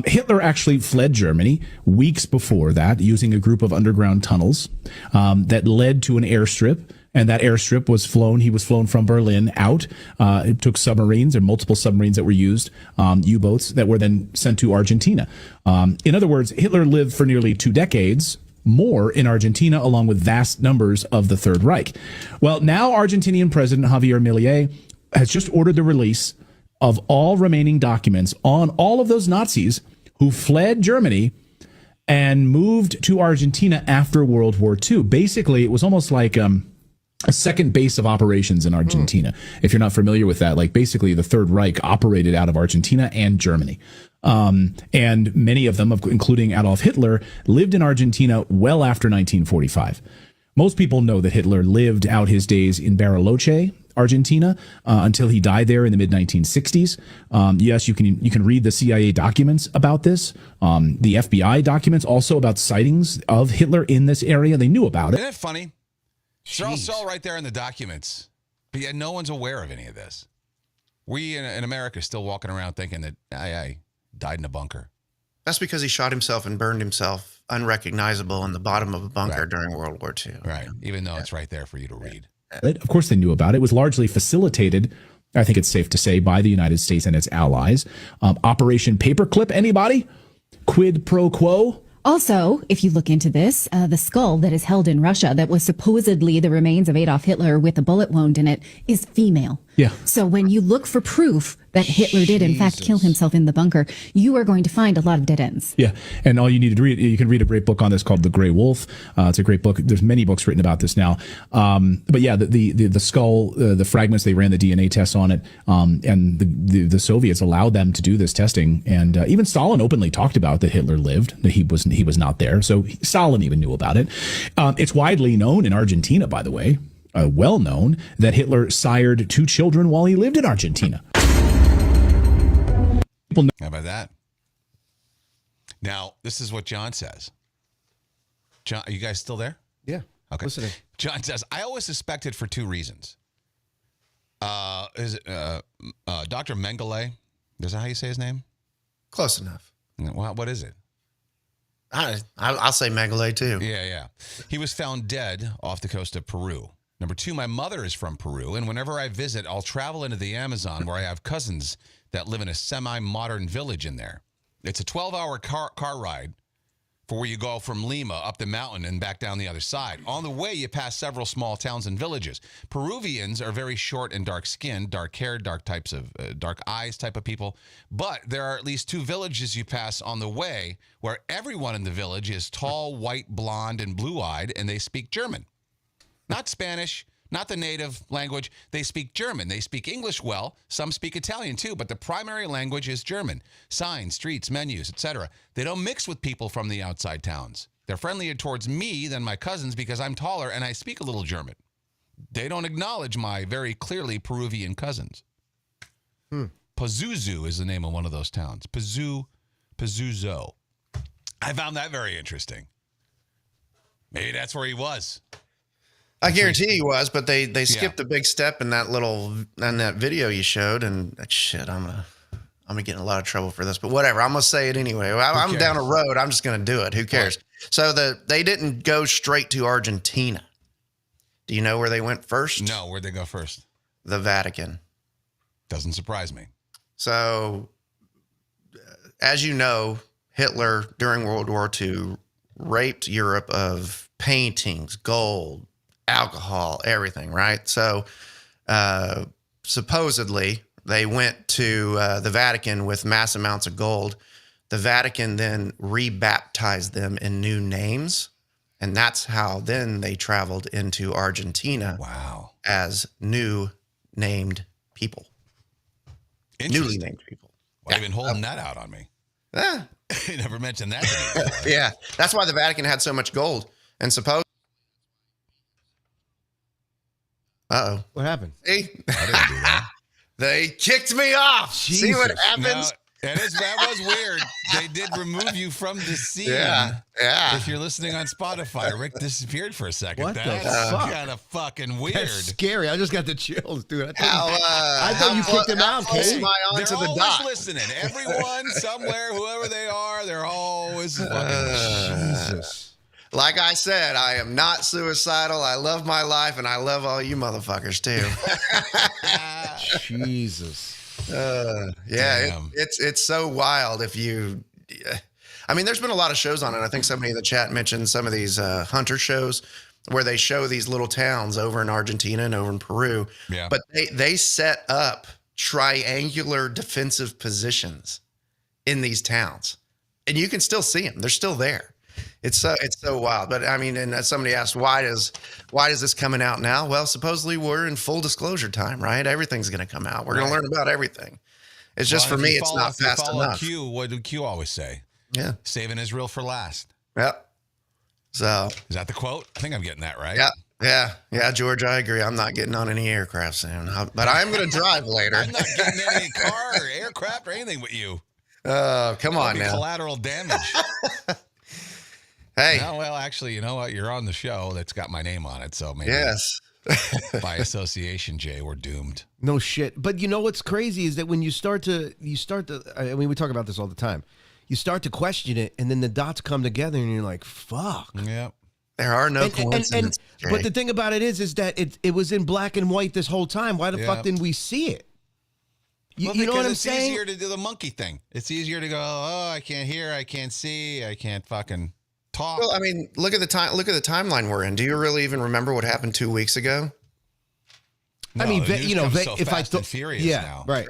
Hitler actually fled Germany weeks before that using a group of underground tunnels that led to an airstrip. And that airstrip was flown. He was flown from Berlin out. It took submarines, or multiple submarines that were used, U-boats that were then sent to Argentina. In other words, Hitler lived for nearly 2 decades more in Argentina, along with vast numbers of the Third Reich. Well, now Argentinian President Javier Milei has just ordered the release of all remaining documents on all of those Nazis who fled Germany and moved to Argentina after World War II. Basically, it was almost like a second base of operations in Argentina. If you're not familiar with that, like basically the Third Reich operated out of Argentina and Germany. And many of them, including Adolf Hitler, lived in Argentina well after 1945. Most people know that Hitler lived out his days in Bariloche, Argentina, until he died there in the mid-1960s. Yes, you can read the CIA documents about this. The FBI documents also about sightings of Hitler in this area. They knew about it. Isn't it funny? It's all right there in the documents, but yet no one's aware of any of this. We in America are still walking around thinking that I died in a bunker. That's because he shot himself and burned himself unrecognizable in the bottom of a bunker during World War II. Right, even though it's right there for you to read. Of course they knew about it. It was largely facilitated, I think it's safe to say, by the United States and its allies. Operation Paperclip, anybody? Quid pro quo? Also, if you look into this, the skull that is held in Russia that was supposedly the remains of Adolf Hitler with a bullet wound in it is female. Yeah. So when you look for proof that Hitler did in fact kill himself in the bunker, you are going to find a lot of dead ends. Yeah. And all you need to read, you can read a great book on this called The Gray Wolf. It's a great book. There's many books written about this now. But yeah, the skull, the fragments, they ran the DNA tests on it. And the Soviets allowed them to do this testing. And even Stalin openly talked about that Hitler lived, that he was not there. So Stalin even knew about it. It's widely known in Argentina, by the way, well known, that Hitler sired 2 children while he lived in Argentina. How about that? Now, this is what John says. John, are you guys still there? Yeah. Okay. Listening. John says, I always suspected for 2 reasons. Is it Dr. Mengele? Is that how you say his name? Close enough. What is it? I'll say Mengele too. Yeah. He was found dead off the coast of Peru. Number 2, my mother is from Peru, and whenever I visit, I'll travel into the Amazon where I have cousins that live in a semi-modern village in there. It's a 12-hour car ride for where you go from Lima up the mountain and back down the other side. On the way, you pass several small towns and villages. Peruvians are very short and dark-skinned, dark-haired, dark eyes type of people. But there are at least 2 villages you pass on the way where everyone in the village is tall, white, blonde, and blue-eyed, and they speak German. Not Spanish, not the native language. They speak German. They speak English well. Some speak Italian too, but the primary language is German. Signs, streets, menus, etc. They don't mix with people from the outside towns. They're friendlier towards me than my cousins because I'm taller and I speak a little German. They don't acknowledge my very clearly Peruvian cousins. Pazuzu is the name of one of those towns. Pazuzo. I found that very interesting. Maybe that's where he was. I guarantee he was, but they skipped a big step in that video you showed, and shit, I'm gonna get in a lot of trouble for this, but whatever. I'm gonna say it anyway. I'm down a road. I'm just gonna do it. Who cares? Right. So they didn't go straight to Argentina. Do you know where they went first? No, where'd they go first? The Vatican. Doesn't surprise me. So, as you know, Hitler during World War II raped Europe of paintings, gold, alcohol, everything, right? So supposedly they went to the Vatican with mass amounts of gold. The Vatican then rebaptized them in new names. And that's how then they traveled into Argentina as new named people. Newly named people. Why have you been holding that out on me? Yeah. You never mentioned that to me. Yeah. That's why the Vatican had so much gold. And suppose. Uh-oh. What happened? See? I didn't do that. They kicked me off. Jesus. See what happens? Now, that was weird. They did remove you from the scene. Yeah. If you're listening on Spotify, Rick disappeared for a second. What the That's fuck? kind of fucking weird. That's scary. I just got the chills, dude. I thought you kicked him out, close Kate. am I on They're to the always dot? listening. Everyone, somewhere, whoever they are, they're always fucking Jesus. Like I said, I am not suicidal. I love my life, and I love all you motherfuckers too. Jesus. Damn. It's so wild if you. I mean, there's been a lot of shows on it. I think somebody in the chat mentioned some of these hunter shows where they show these little towns over in Argentina and over in Peru. Yeah. But they set up triangular defensive positions in these towns, and you can still see them. They're still there. It's so wild. But I mean, and somebody asked, why does this coming out now? Well, supposedly we're in full disclosure time, right? Everything's going to come out. We're going to learn about everything. It's just for me, it's not fast enough. Q, what did Q always say? Yeah. Saving Israel for last. Yep. So Is that the quote? I think I'm getting that right. yeah, George, I agree. I'm not getting on any aircraft soon, but I'm going to drive later. I'm not getting any car or aircraft or anything with you. Come on now. Collateral damage. Hey. No, well, actually, you know what? You're on the show that's got my name on it, so maybe Yes. by association, Jay, we're doomed. No shit. But you know what's crazy is that when you start to, I mean, we talk about this all the time. You start to question it, and then the dots come together, and you're like, fuck. Yep. There are no coincidences. But the thing about it is that it was in black and white this whole time. Why the fuck didn't we see it? You know what I'm saying? It's easier to do the monkey thing. It's easier to go, oh, I can't hear, I can't see, I can't fucking talk. Well, I mean, look at the timeline we're in. Do you really even remember what happened 2 weeks ago? No, I mean, the news comes so if I fast and furious now. right.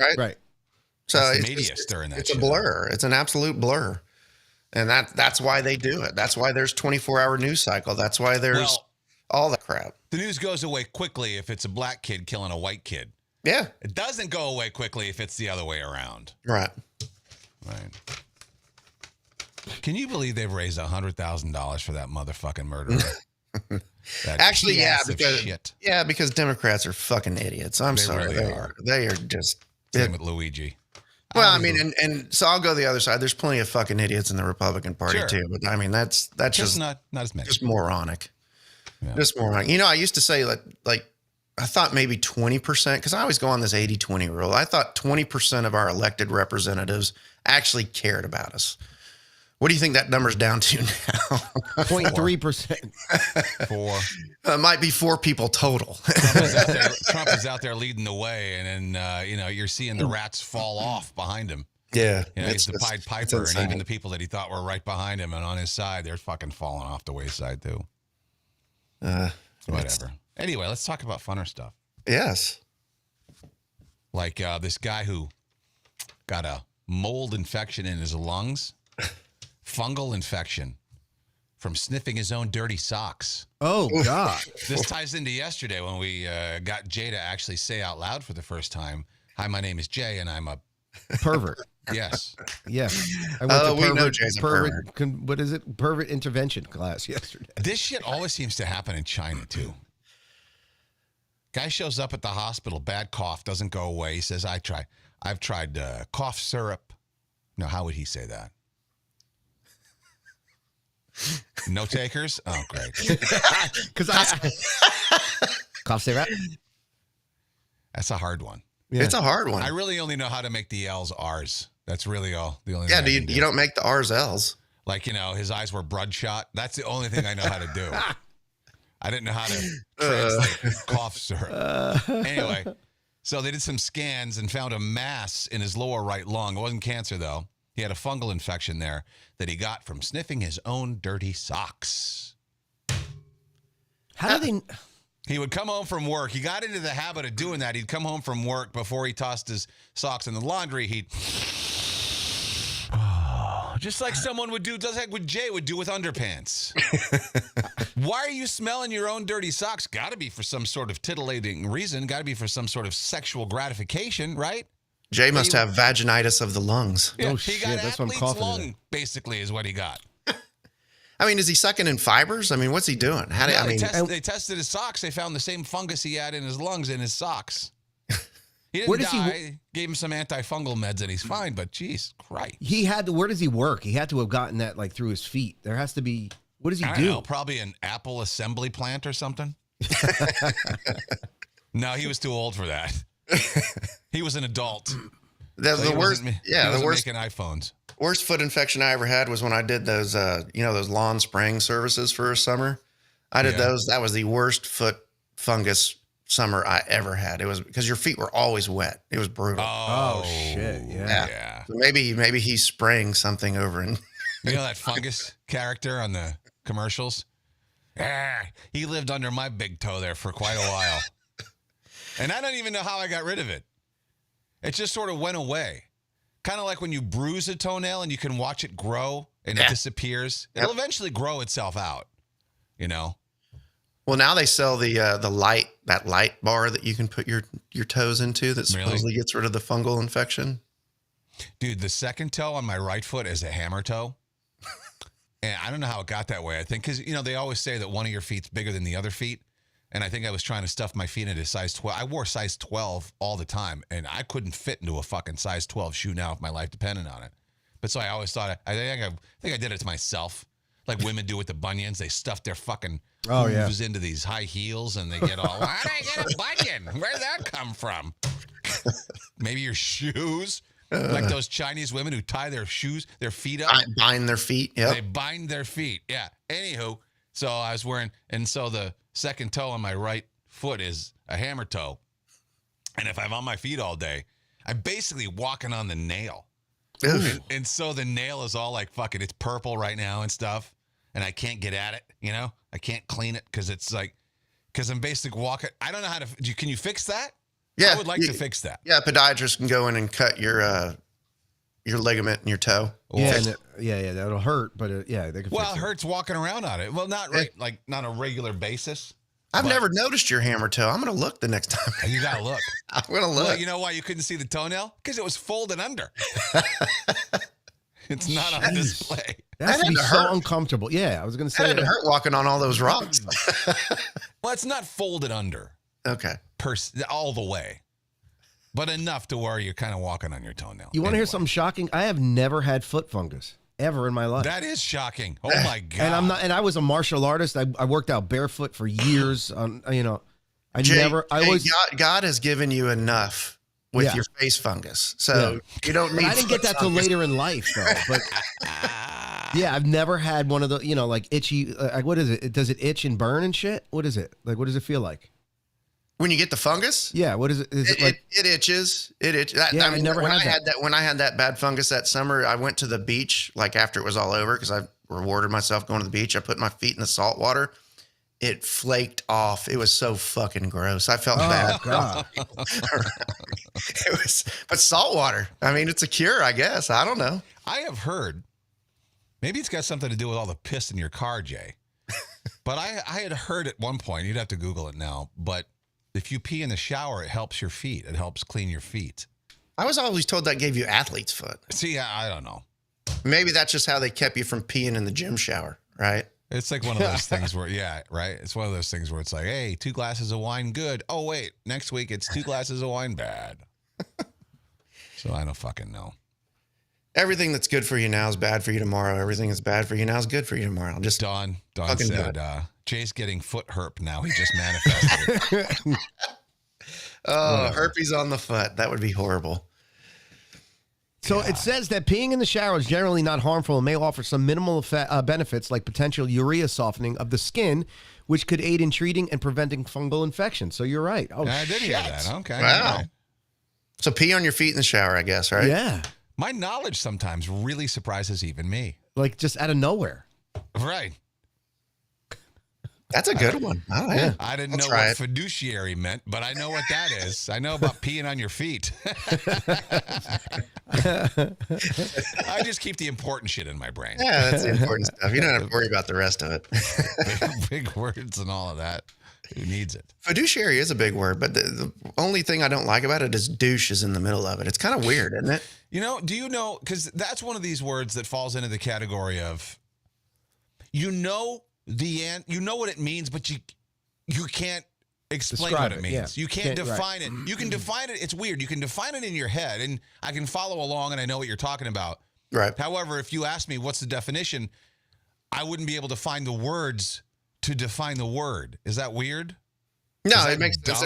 So It's the it's media just- stirring that it's a shit blur. It's an absolute blur. And that's why they do it. That's why there's 24-hour news cycle. That's why there's all the crap. The news goes away quickly if it's a black kid killing a white kid. Yeah. It doesn't go away quickly if it's the other way around. Right. Right. Can you believe they've raised $100,000 for that motherfucking murderer? That Actually, piece of because shit. because Democrats are fucking idiots. I'm They sorry. really are. They are just. Same with Luigi. Well, I mean, and so I'll go the other side. There's plenty of fucking idiots in the Republican Party Sure. too, but I mean that's just not as many. just moronic. Yeah. Just moronic. You know, I used to say like I thought maybe 20%, because I always go on this 80-20 rule. I thought 20% of our elected representatives actually cared about us. What do you think that number's down to now? 0.3%. 4. It might be 4 people total. Trump is out there leading the way, and then you're seeing the rats fall off behind him. Yeah, He's the Pied Piper, and even the people that he thought were right behind him and on his side, they're fucking falling off the wayside too. Whatever. Anyway, let's talk about funner stuff. Yes. Like this guy who got a mold infection in his lungs, fungal infection from sniffing his own dirty socks. Oh, God. This ties into yesterday when we got Jay to actually say out loud for the first time, "Hi, my name is Jay, and I'm a Pervert. yes." Yeah. I went to we know Jay's a what is it? Pervert intervention class yesterday. This shit always seems to happen in China too. Guy shows up at the hospital, bad cough, doesn't go away. He says, I've tried cough syrup. No, how would he say that? No takers? Oh, great. Because cough syrup. That's a hard one. Yeah. It's a hard one. I really only know how to make the L's R's. That's really all. The only Yeah, thing I can do. you don't make the R's L's. Like, his eyes were bloodshot. That's the only thing I know how to do. I didn't know how to translate cough syrup. Anyway, so they did some scans and found a mass in his lower right lung. It wasn't cancer, though. He had a fungal infection there that he got from sniffing his own dirty socks. How do they? He would come home from work. He got into the habit of doing that. He'd come home from work before he tossed his socks in the laundry. He'd just like someone would do, just like what Jay would do with underpants. Why are you smelling your own dirty socks? Got to be for some sort of titillating reason. Got to be for some sort of sexual gratification, right? Jay must have vaginitis of the lungs. Yeah, Oh, he shit, got that's what I'm athlete's coughing lung, today. basically, is what he got. I mean, is he sucking in fibers? I mean, what's he doing? How do No, I mean? they tested his socks. They found the same fungus he had in his lungs in his socks. He Where didn't does he die. Gave him some antifungal meds and he's fine. But geez, Christ. He had to. Where does he work? He had to have gotten that like through his feet. There has to be. What does he I do? don't know, probably an Apple assembly plant or something. No, he was too old for that. He was an adult. That's So the he worst. wasn't- he Yeah, the wasn't worst. making iPhones. Worst foot infection I ever had was when I did those, those lawn spraying services for a summer. I did Yeah. those. That was the worst foot fungus summer I ever had. It was because your feet were always wet. It was brutal. Oh, shit, Yeah. So maybe he's spraying something over in. You know that fungus character on the commercials? He lived under my big toe there for quite a while. And I don't even know how I got rid of it. It just sort of went away. Kind of like when you bruise a toenail and you can watch it grow and it disappears. It'll eventually grow itself out, you know? Well, now they sell the light bar that you can put your toes into that supposedly gets rid of the fungal infection. Dude, the second toe on my right foot is a hammer toe. And I don't know how it got that way. I think because, they always say that one of your feet's bigger than the other feet. And I think I was trying to stuff my feet into size 12. I wore size 12 all the time, and I couldn't fit into a fucking size 12 shoe now if my life depended on it. But so I always thought, I think I did it to myself. Like women do with the bunions. They stuff their fucking hooves into these high heels, and they get all, how did I get a bunion? Where did that come from? Maybe your shoes. Like those Chinese women who tie their feet up. Bind their feet. Yep. They bind their feet. Yeah. Anywho, so I was wearing, and so the second toe on my right foot is a hammer toe. And if I'm on my feet all day, I'm basically walking on the nail. And so the nail is all like, fuck it, it's purple right now and stuff. And I can't get at it, I can't clean it because I'm basically walking. I don't know how to, can you fix that? Yeah. I would like to fix that. Yeah, a podiatrist can go in and cut your ligament in your toe. Yeah, that'll hurt, but they can. Well, fix it hurts walking around on it. Well, not not a regular basis. I've never noticed your hammer toe. I'm going to look the next time. You got to look. I'm going to look. Well, you know why you couldn't see the toenail? Because it was folded under. It's not on display. That has to had be to so hurt. uncomfortable. Yeah, I was going to It say didn't hurt walking on all those rocks. Well, it's not folded under Okay. all the way, but enough to where you're kind of walking on your toenail. You want to hear something shocking? I have never had foot fungus ever in my life. That is shocking. Oh my God. And I'm not. And I was a martial artist. I worked out barefoot for years. Jay, always. God has given you enough with Yeah. your face fungus. So you don't need I didn't get that till fungus. later in life, though. But yeah, I've never had one of the, like itchy. What is it? Does it itch and burn and shit? What is it? Like, what does it feel like? When you get the fungus? Yeah. What is it? Is it like? It itches. It itches. Yeah, I never had that. When I had that bad fungus that summer, I went to the beach like after it was all over because I rewarded myself going to the beach. I put my feet in the salt water. It flaked off. It was so fucking gross. I felt bad. Oh God. But salt water. I mean, it's a cure, I guess. I don't know. I have heard, maybe it's got something to do with all the piss in your car, Jay. But I had heard at one point, you'd have to Google it now, but if you pee in the shower, it helps your feet. It helps clean your feet. I was always told that gave you athlete's foot. See, I don't know. Maybe that's just how they kept you from peeing in the gym shower, right? It's like one of those things where, yeah, right? It's one of those things where it's like, hey, 2 glasses of wine, good. Oh, wait, next week it's 2 glasses of wine, bad. So I don't fucking know. Everything that's good for you now is bad for you tomorrow. Everything that's bad for you now is good for you tomorrow. Just Don fucking said, Jay's getting foot herp now. He just manifested it. herpes on the foot. That would be horrible. So it says that peeing in the shower is generally not harmful and may offer some minimal benefits like potential urea softening of the skin, which could aid in treating and preventing fungal infections. So you're right. Oh, I did hear that. Okay. Wow. All right. So pee on your feet in the shower, I guess, right? Yeah. My knowledge sometimes really surprises even me. Like just out of nowhere. Right. That's a good one. Oh, yeah. I didn't I'll know try what it. fiduciary meant, but I know what that is. I know about peeing on your feet. I just keep the important shit in my brain. Yeah, that's the important stuff. You don't have to worry about the rest of it. Big words and all of that. Who needs it? Fiduciary is a big word, but the only thing I don't like about it is douche is in the middle of it. It's kind of weird, isn't it? Do you know, because that's one of these words that falls into the category of, you know what it means, but you can't explain Describe what it it, means. yeah. You can't Can't- define it. You can define it. It's weird. You can define it in your head, and I can follow along, and I know what you're talking about. Right. However, if you ask me what's the definition, I wouldn't be able to find the words to define the word. Is that weird? No, that it makes sense.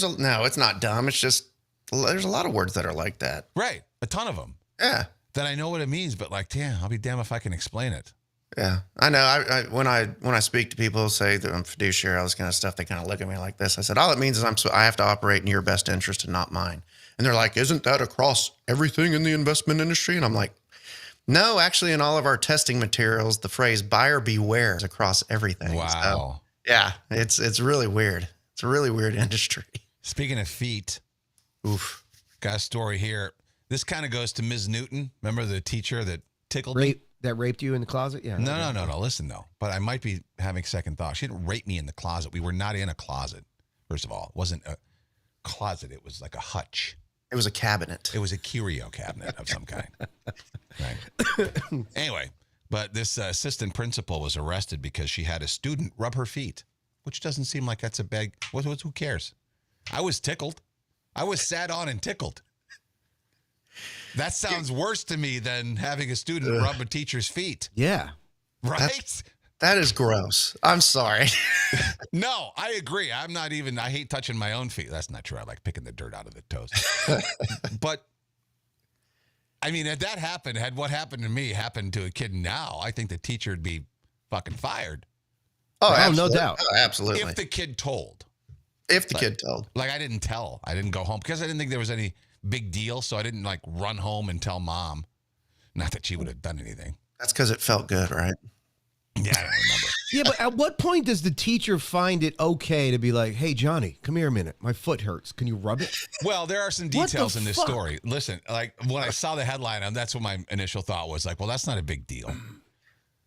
dumb? No, it's not dumb. It's just, there's a lot of words that are like that. Right. A ton of them. Yeah. That I know what it means, but like, damn, I'll be damned if I can explain it. Yeah. I know. I when I speak to people, say that I'm fiduciary, all this kind of stuff, they kind of look at me like this. I said, all it means is I have to operate in your best interest and not mine. And they're like, isn't that across everything in the investment industry? And I'm like, no, actually, in all of our testing materials, the phrase buyer beware is across everything. Wow. So, yeah, it's really weird. It's a really weird industry. Speaking of feet, Oof. got a story here. This kind of goes to Ms. Newton. Remember the teacher that tickled me? That raped you in the closet? Yeah. No. Listen, though. But I might be having second thought. She didn't rape me in the closet. We were not in a closet, first of all. It wasn't a closet. It was like a hutch. It was a cabinet. It was a curio cabinet of some kind. Right. Anyway, but this assistant principal was arrested because she had a student rub her feet, which doesn't seem like that's a big, who cares? I was tickled. I was sat on and tickled. That sounds worse to me than having a student rub a teacher's feet. Yeah. Right? That is gross. I'm sorry. No, I agree. I hate touching my own feet. That's not true. I like picking the dirt out of the toes. But, I mean, had what happened to me happened to a kid now, I think the teacher would be fucking fired. Oh, no absolutely. doubt. Oh, absolutely. If the kid told. If the kid told. Like, I didn't tell. I didn't go home because I didn't think there was any big deal. So I didn't, like, run home and tell mom. Not that she would have done anything. That's because it felt good, right? Yeah, I don't remember. Yeah, but at what point does the teacher find it okay to be like, hey, Johnny, come here a minute. My foot hurts. Can you rub it? Well, there are some What the details in this fuck? story. Listen, like when I saw the headline, that's what my initial thought was like, well, that's not a big deal.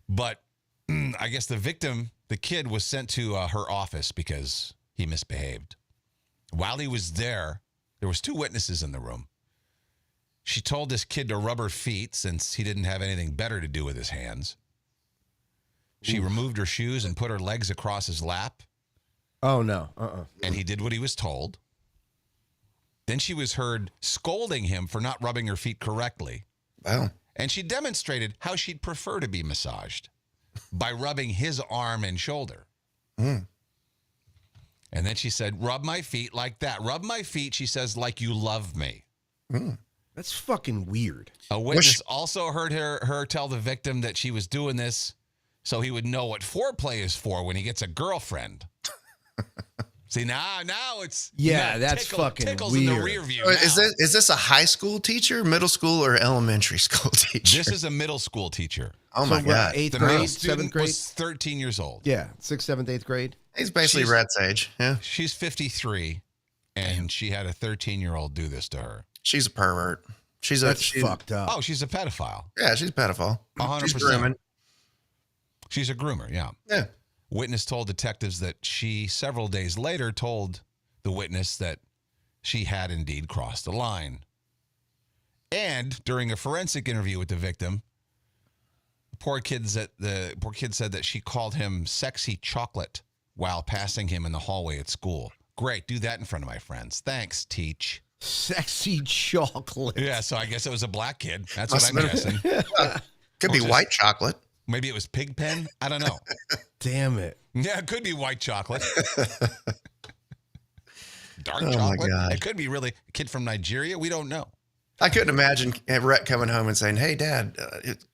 But I guess the victim, the kid, was sent to her office because he misbehaved. While he was there was two witnesses in the room. She told this kid to rub her feet since he didn't have anything better to do with his hands. She removed her shoes and put her legs across his lap. Oh, no. And he did what he was told. Then she was heard scolding him for not rubbing her feet correctly. Well, And she demonstrated how she'd prefer to be massaged by rubbing his arm and shoulder. And then she said, rub my feet like that. Rub my feet, she says, like you love me. That's fucking weird. A witness also heard her tell the victim that she was doing this so he would know what foreplay is for when he gets a girlfriend. See, now it's... Yeah, that's fucking tickles weird. in the rear view is now. this a high school teacher, middle school, or elementary school teacher? This is a middle school teacher. Oh my So, God. Eighth The grade, middle 7th student grade? was 13 years old. Yeah, 6th, 7th, 8th grade. He's basically Rhett's age. Yeah. She's 53, and she had a 13-year-old do this to her. She's a pervert. That's fucked up. Oh, she's a pedophile. Yeah, she's a pedophile. 100%. She's grooming. She's a groomer, yeah. Yeah. Witness told detectives that she, several days later, told the witness that she had indeed crossed the line. And during a forensic interview with the victim, the poor kid said that she called him sexy chocolate while passing him in the hallway at school. Great, do that in front of my friends. Thanks, teach. Sexy chocolate. Yeah, so I guess it was a black kid. That's Must what I'm have been. guessing. Could be Or just- white chocolate. Maybe it was pig pen. I don't know. Damn it. Yeah, it could be white chocolate. Dark Oh, my chocolate. God. It could be really a kid from Nigeria. We don't know. I couldn't imagine Rhett coming home and saying, hey, Dad,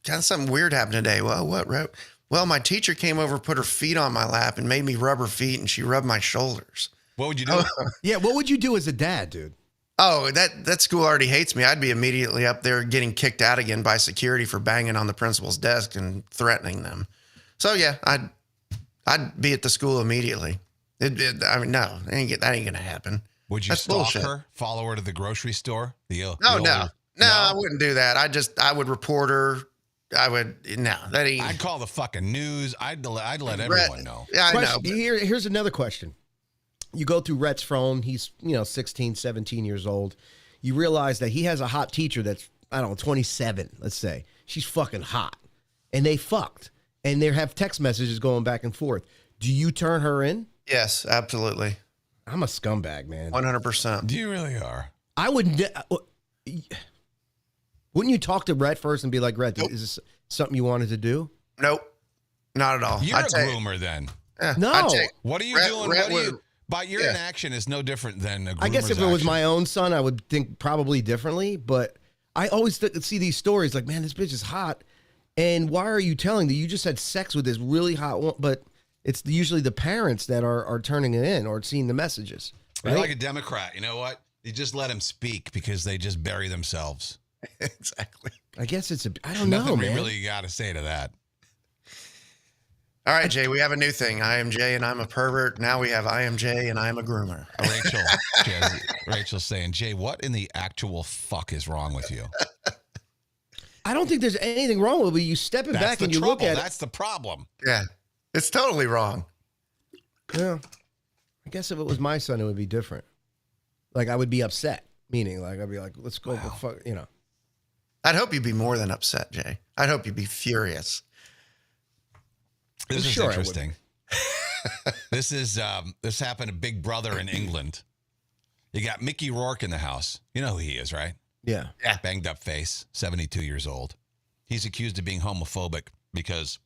kind of something weird happened today. Well, what, Rhett? Well, my teacher came over, put her feet on my lap and made me rub her feet, and she rubbed my shoulders. What would you do? Yeah, what would you do as a dad, dude? Oh, that school already hates me. I'd be immediately up there getting kicked out again by security for banging on the principal's desk and threatening them. So, yeah, I'd be at the school immediately. I mean, no, that ain't going to happen. Would you That's stalk bullshit. her, follow her to the grocery store? No, I wouldn't do that. I would report her. That ain't. I'd call the fucking news. I'd let everyone know. Yeah, I know. Question, here's another question. You go through Rhett's phone. He's, 16, 17 years old. You realize that he has a hot teacher that's, 27, let's say. She's fucking hot. And they fucked. And they have text messages going back and forth. Do you turn her in? Yes, absolutely. I'm a scumbag, man. 100%. You really are. I would. Wouldn't you talk to Rhett first and be like, Rhett, Nope. is this something you wanted to do? Nope. Not at all. You're a groomer then. No. What are you Rhett- doing? Rhett What are you? would- By your yeah. inaction is no different than a groomer's I guess if it was action. my own son, I would think probably differently. But I always see these stories like, man, this bitch is hot. And why are you telling that you just had sex with this really hot one? But it's usually the parents that are turning it in or seeing the messages. You're Right? like a Democrat. You know what? You just let them speak because they just bury themselves. Exactly. I guess I don't know, Nothing man. really got to say to that. All right, Jay, we have a new thing. I am Jay and I'm a pervert. Now we have I am Jay and I'm a groomer. Rachel's saying, Jay, what in the actual fuck is wrong with you? I don't think there's anything wrong with it. You step it That's back the and you trouble. look at That's the problem. Yeah. It's totally wrong. it. Yeah. I guess if it was my son, it would be different. Like I would be upset. Meaning, like I'd be like, let's go, fuck, I'd hope you'd be more than upset, Jay. I'd hope you'd be furious. This is Sure I would. interesting. This happened to Big Brother in England. You got Mickey Rourke in the house. You know who he is, right? Yeah. Banged up face, 72 years old. He's accused of being homophobic because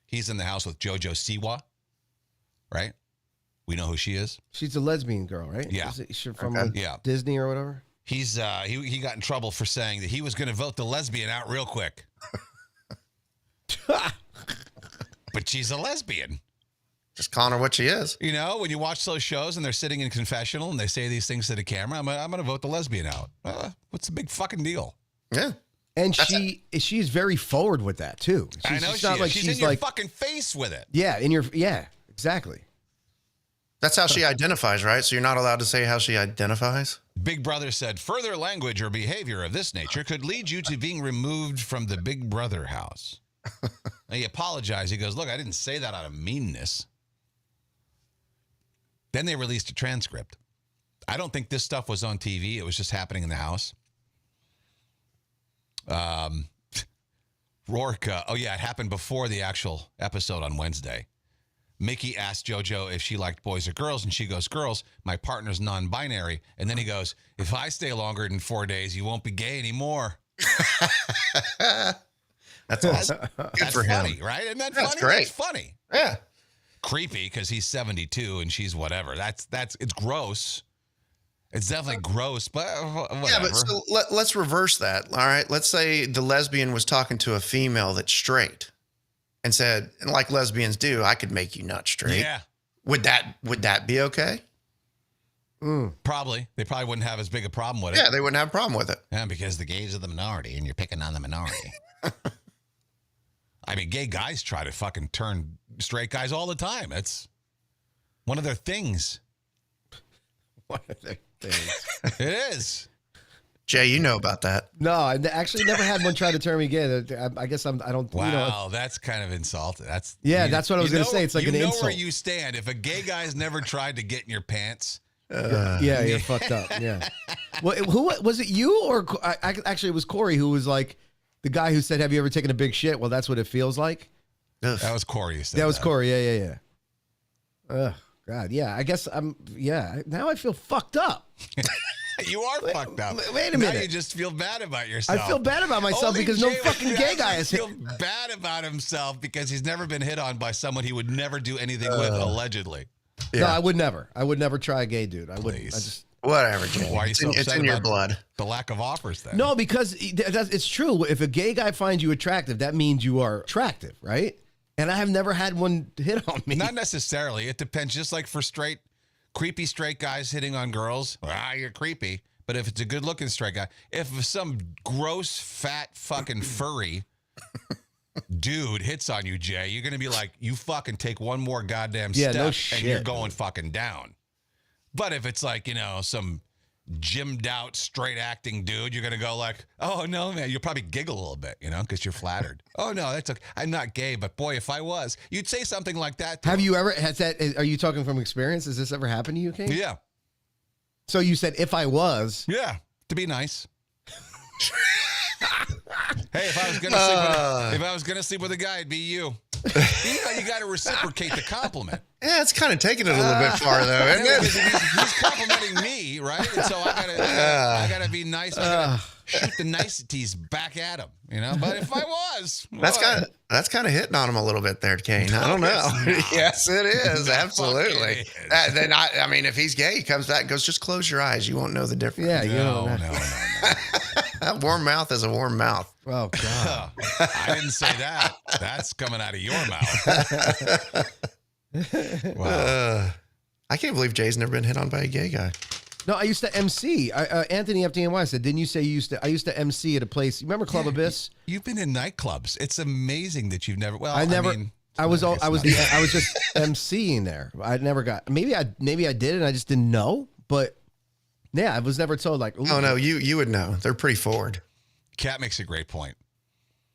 he's in the house with JoJo Siwa, right? We know who she is. She's a lesbian girl, right? Yeah. Is it, she from Okay. like, Yeah. Disney or whatever? He's he got in trouble for saying that he was going to vote the lesbian out real quick. But she's a lesbian. Just calling her what she is. You know, when you watch those shows and they're sitting in confessional and they say these things to the camera, I'm going to vote the lesbian out. What's the big fucking deal? Yeah. And she's very forward with that too. I know it's not like she's in your fucking face with it. Yeah, exactly. That's how she identifies, right? So you're not allowed to say how she identifies? Big Brother said further language or behavior of this nature could lead you to being removed from the Big Brother house. And he apologized. He goes, look, I didn't say that out of meanness. Then they released a transcript. I don't think this stuff was on TV. It was just happening in the house. Rourke, it happened before the actual episode on Wednesday. Mickey asked JoJo if she liked boys or girls, and she goes, girls. My partner's non-binary. And then he goes, if I stay longer than 4 days, you won't be gay anymore. That's awesome. Good for funny, him. right? Isn't that That's funny? great. That's funny. Yeah. Creepy because he's 72 and she's whatever. It's gross. It's definitely gross, but whatever. Yeah, but so let's reverse that. All right. Let's say the lesbian was talking to a female that's straight and said, and like lesbians do, I could make you not straight. Yeah, Would that be okay? probably. They probably wouldn't have as big a problem with it. Yeah, they wouldn't have a problem with it. Yeah, because the gays are the minority and you're picking on the minority. I mean, gay guys try to fucking turn straight guys all the time. That's one of their things. One of their things. It is. Jay, you know about that. No, I actually never had one try to turn me gay. I guess I don't. Wow, that's kind of insult. That's that's what I was going to say. It's like an You know insult. where you stand. If a gay guy's never tried to get in your pants, You're fucked up. Yeah. Well, who was it? You or actually it was Corey who was like the guy who said, "Have you ever taken a big shit?" Well, that's what it feels like. Ugh. that was Corey who said That was Corey. Yeah. Ugh, God. Yeah. I guess I'm. Yeah. Now I feel fucked up. You are fucked up. Wait a Now minute. you just feel bad about yourself. I feel bad about myself Only because no Jay fucking would gay guy actually has feel bad about himself because he's never been hit on by someone he would never do anything with, allegedly. No, Yeah. I would never. I would never try a gay dude. I wouldn't. I Please. just. Whatever, Jay. Why are you It's so in, it's upset in your about blood. the lack of offers then? No, because it's true. If a gay guy finds you attractive, that means you are attractive, right? And I have never had one hit on me. Not necessarily. It depends. Just like for creepy straight guys hitting on girls, you're creepy. But if it's a good looking straight guy, if some gross, fat, fucking furry dude hits on you, Jay, you're going to be like, you fucking take one more goddamn Yeah, step no and shit. you're going fucking down. But if it's like, some gymmed out, straight acting dude, you're going to go like, oh, no, man. You'll probably giggle a little bit, because you're flattered. Oh, no, that's okay. I'm not gay, but boy, if I was, you'd say something like that. To Have him. you ever, are you talking from experience? Has this ever happened to you, King? Yeah. So you said, if I was. Yeah. To be nice. Hey, if I was gonna sleep with a guy, it'd be you. You got to reciprocate the compliment. Yeah, it's kind of taking it a little bit far, though, isn't it? He's complimenting me, right? And so I gotta be nice. I gotta shoot the niceties back at him, But if I was, that's kind of hitting on him a little bit there, Kane. I don't know. Yes, it is. Absolutely. Then I mean, if he's gay, he comes back and goes, just close your eyes. You won't know the difference. Yeah, no. A warm mouth is a warm mouth. Oh, God. I didn't say that. That's coming out of your mouth. Wow. I can't believe Jay's never been hit on by a gay guy. No, I used to MC. Anthony FDNY said, didn't you say I used to MC at a place? You remember Club Abyss? You've been in nightclubs. It's amazing that you've never. Well, I was just MCing there. I never got. Maybe I did and I just didn't know. But yeah, I was never told like. Ooh. Oh no, you would know. They're pretty forward. Kat makes a great point.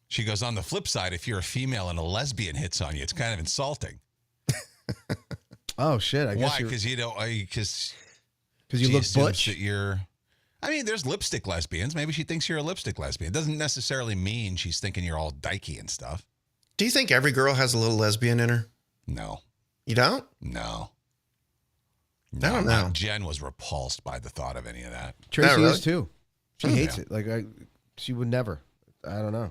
She goes, on the flip side, if you're a female and a lesbian hits on you, it's kind of insulting. Oh shit! I guess why? Because you look butch. That there's lipstick lesbians. Maybe she thinks you're a lipstick lesbian. It doesn't necessarily mean she's thinking you're all dykey and stuff. Do you think every girl has a little lesbian in her? No. You don't? No. I don't know. Jen was repulsed by the thought of any of that. Tracy is too. She hates it. Like she would never. I don't know.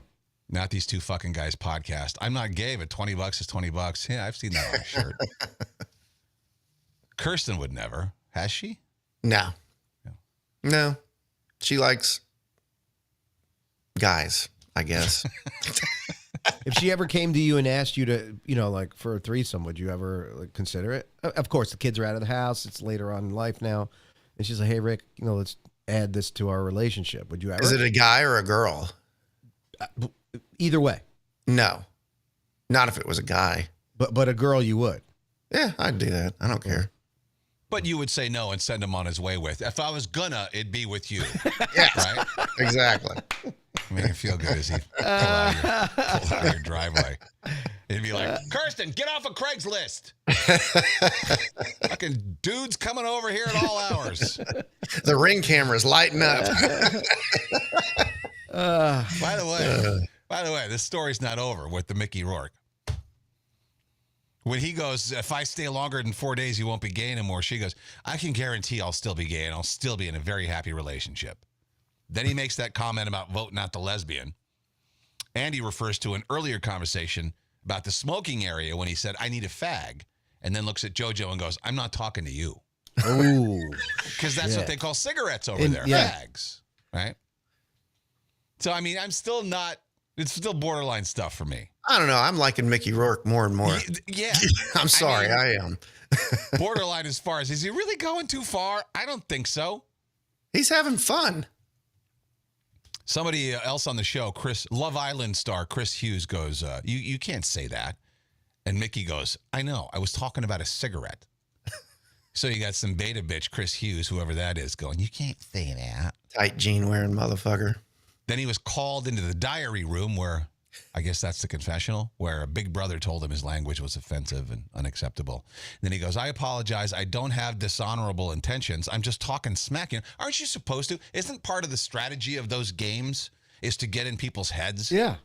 Not these two fucking guys podcast. I'm not gay, but $20 is $20. Yeah, I've seen that on a shirt. Kirsten would never. Has she? No. No. She likes guys, I guess. If she ever came to you and asked you to, like for a threesome, would you ever consider it? Of course, the kids are out of the house. It's later on in life now. And she's like, hey, Rick, let's add this to our relationship. Would you ever? Is it a guy or a girl? Either way. No. Not if it was a guy. But a girl you would. Yeah, I'd do that. I don't care. But you would say no and send him on his way with. If I was gonna, it'd be with you. Yeah, right? Exactly. Make it feel good as he pull out of your driveway. It'd be like, Kirsten, get off of Craigslist. Fucking dudes coming over here at all hours. The Ring camera's lighting up. By the way, this story's not over with the Mickey Rourke. When he goes, if I stay longer than 4 days, you won't be gay anymore. She goes, I can guarantee I'll still be gay and I'll still be in a very happy relationship. Then he makes that comment about voting out the lesbian. And he refers to an earlier conversation about the smoking area when he said, I need a fag. And then looks at JoJo and goes, I'm not talking to you. Oh, because that's what they call cigarettes over there. Yeah. Fags. Right? So, I'm still not, it's still borderline stuff for me. I don't know. I'm liking Mickey Rourke more and more. Yeah. I'm sorry. I am. Borderline as far as, is he really going too far? I don't think so. He's having fun. Somebody else on the show, Love Island star Chris Hughes goes, you can't say that. And Mickey goes, I know. I was talking about a cigarette. So you got some beta bitch, Chris Hughes, whoever that is, going, you can't say that. Tight jean wearing motherfucker. Then he was called into the diary room where, I guess that's the confessional, where a big brother told him his language was offensive and unacceptable. And then he goes, I apologize. I don't have dishonorable intentions. I'm just talking smack. Aren't you supposed to? Isn't part of the strategy of those games is to get in people's heads? Yeah.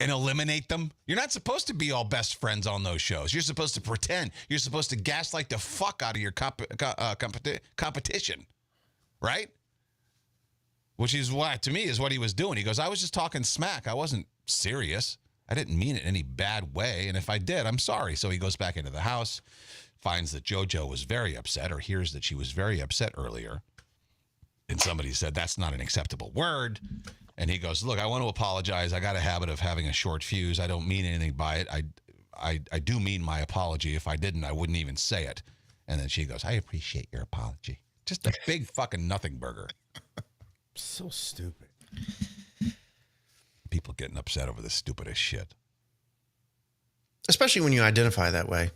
And eliminate them? You're not supposed to be all best friends on those shows. You're supposed to pretend. You're supposed to gaslight the fuck out of your competition. Right? Which is what, to me, is what he was doing. He goes, I was just talking smack. I wasn't serious. I didn't mean it in any bad way. And if I did, I'm sorry. So he goes back into the house, finds that JoJo was very upset, or hears that she was very upset earlier. And somebody said, that's not an acceptable word. And he goes, look, I want to apologize. I got a habit of having a short fuse. I don't mean anything by it. I do mean my apology. If I didn't, I wouldn't even say it. And then she goes, I appreciate your apology. Just a big fucking nothing burger. So stupid. People getting upset over the stupidest shit. Especially when you identify that way.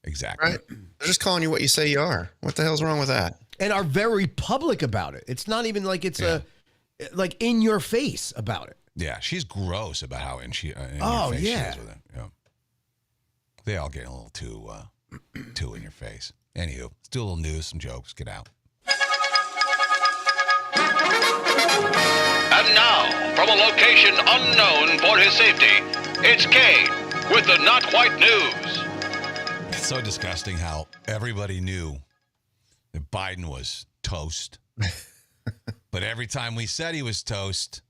Exactly. Right? They're just calling you what you say you are. What the hell's wrong with that? And are very public about it. It's not even like it's like in your face about it. Yeah, she's gross about how in your face she is with it. Yeah. They all get a little too in your face. Anywho, let's do a little news, some jokes, get out. And now, from a location unknown for his safety, it's Kane with the Not Quite News. It's so disgusting how everybody knew that Biden was toast. But every time we said he was toast,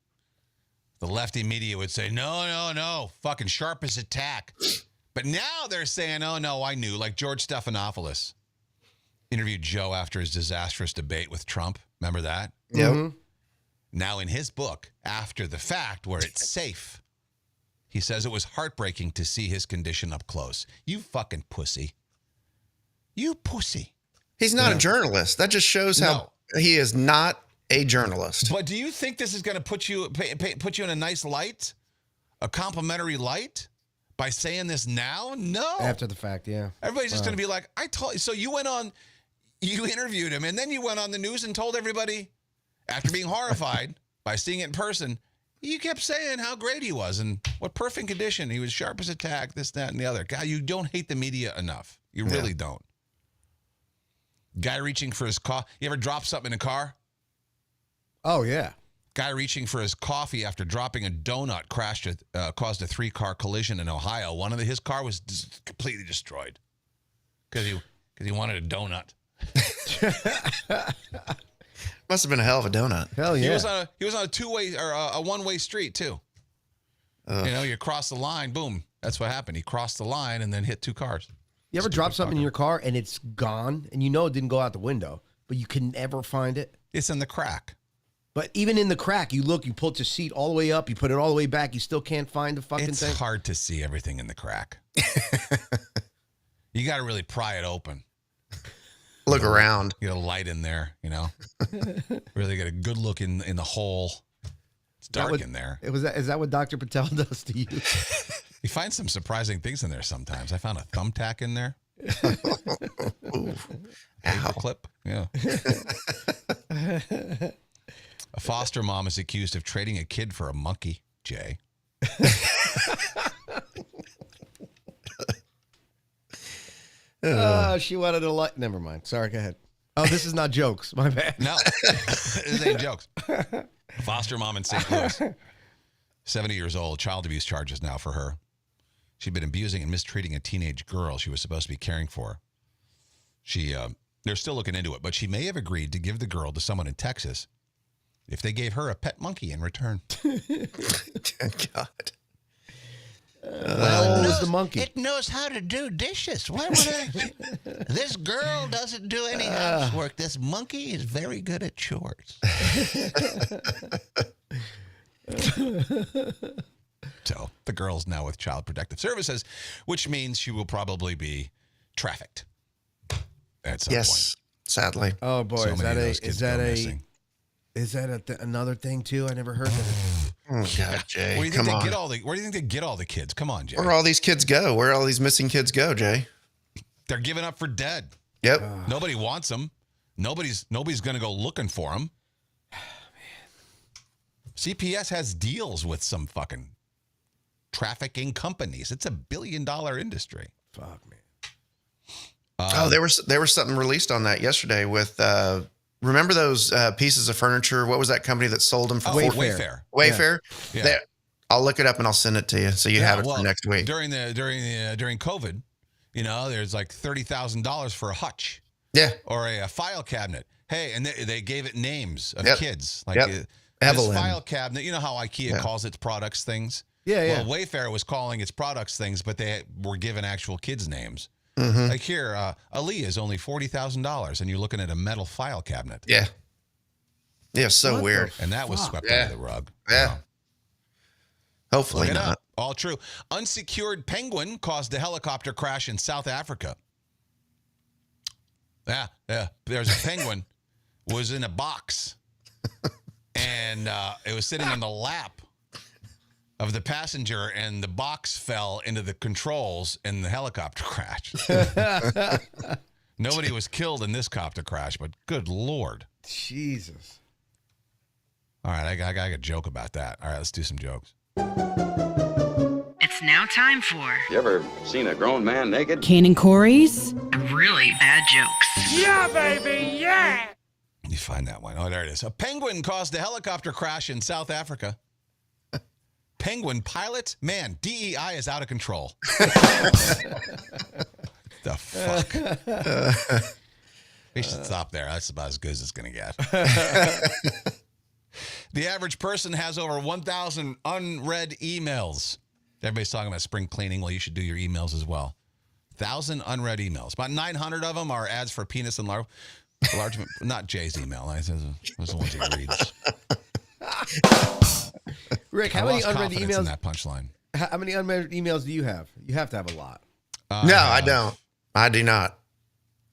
the lefty media would say, no, fucking sharp as a tack. But now they're saying, oh, no, I knew. Like George Stephanopoulos interviewed Joe after his disastrous debate with Trump. Remember that? Yep. Mm-hmm. Now in his book, After the Fact, where it's safe, he says it was heartbreaking to see his condition up close. You fucking pussy. You pussy. He's not a journalist. That just shows how he is not a journalist. But do you think this is going to put you in a nice light, a complimentary light, by saying this now? No. After the fact, yeah. Everybody's just going to be like, I told you. So you interviewed him, and then you went on the news and told everybody, after being horrified by seeing it in person, you kept saying how great he was and what perfect condition. He was sharp as a tack, this, that, and the other. God, you don't hate the media enough. You really don't. Guy reaching for his car. You ever drop something in a car? Oh, yeah. Guy reaching for his coffee after dropping a donut caused a 3-car collision in Ohio. His car was completely destroyed because he wanted a donut. Must have been a hell of a donut. Hell yeah. He was on a two-way or a one-way street too. You cross the line, boom. That's what happened. He crossed the line and then hit 2 cars. You ever drop something in your car and it's gone and you know it didn't go out the window, but you can never find it? It's in the crack. But even in the crack, you pull your seat all the way up, you put it all the way back, you still can't find the fucking thing. It's hard to see everything in the crack. You got to really pry it open. Look around. Get a light in there, Really get a good look in the hole. It's dark in there. Is that what Dr. Patel does to you? You find some surprising things in there sometimes. I found a thumbtack in there. Paper clip. Yeah. A foster mom is accused of trading a kid for a monkey, Jay. She wanted to like. Never mind. Sorry, go ahead. Oh, this is not jokes. My bad. No, this ain't jokes. Foster mom in St. Louis, 70 years old. Child abuse charges now for her. She'd been abusing and mistreating a teenage girl she was supposed to be caring for. They're still looking into it, but she may have agreed to give the girl to someone in Texas if they gave her a pet monkey in return. God. How old is the monkey? It knows how to do dishes. Why would I? This girl doesn't do any housework. This monkey is very good at chores. So the girl's now with Child Protective Services, which means she will probably be trafficked at some point. Sadly. Oh boy, So is many that of those kids go missing. another thing too? I never heard of it. Oh God, Jay. Where do you Come think on. where do you think they get all the kids? Come on, Jay. Where all these kids go? Where all these missing kids go, Jay? They're giving up for dead. Yep. Nobody wants them. Nobody's going to go looking for them. CPS has deals with some fucking trafficking companies. It's $1 billion industry. Fuck, man. There was something released on that yesterday with remember those pieces of furniture? What was that company that sold them for Wayfair. Wayfair. Yeah. There- I'll look it up and I'll send it to you so you have it for next week. During COVID, there's like $30,000 for a hutch. Yeah. Or a file cabinet. Hey, and they gave it names of kids. Like this Evelyn. file cabinet, you know how IKEA calls its products things? Yeah. Well, Wayfair was calling its products things, but they were given actual kids' names. Mm-hmm. Like here, Aaliyah is only $40,000, and you're looking at a metal file cabinet. Yeah. Yeah, so What weird. And that was swept under the rug. Yeah. Hopefully Look it not. up. All true. Unsecured penguin caused a helicopter crash in South Africa. Yeah. There's a penguin was in a box, and it was sitting on the lap of the passenger, and the box fell into the controls in the helicopter crash. Nobody was killed in this copter crash, but good Lord. Jesus. All right, I got a joke about that. All right, let's do some jokes. It's now time for You ever seen a grown man naked? Kane and Corey's really bad jokes. Yeah, baby, yeah! You find that one. Oh, there it is. A penguin caused a helicopter crash in South Africa. Penguin pilot? Man, DEI is out of control. The fuck? We should stop there. That's about as good as it's going to get. The average person has over 1,000 unread emails. Everybody's talking about spring cleaning. Well, you should do your emails as well. 1,000 unread emails. About 900 of them are ads for penis and large not Jay's email. Those are the ones he reads. Rick, how many unread emails? In that punchline. How many unread emails do you have? You have to have a lot. No, I don't. I do not.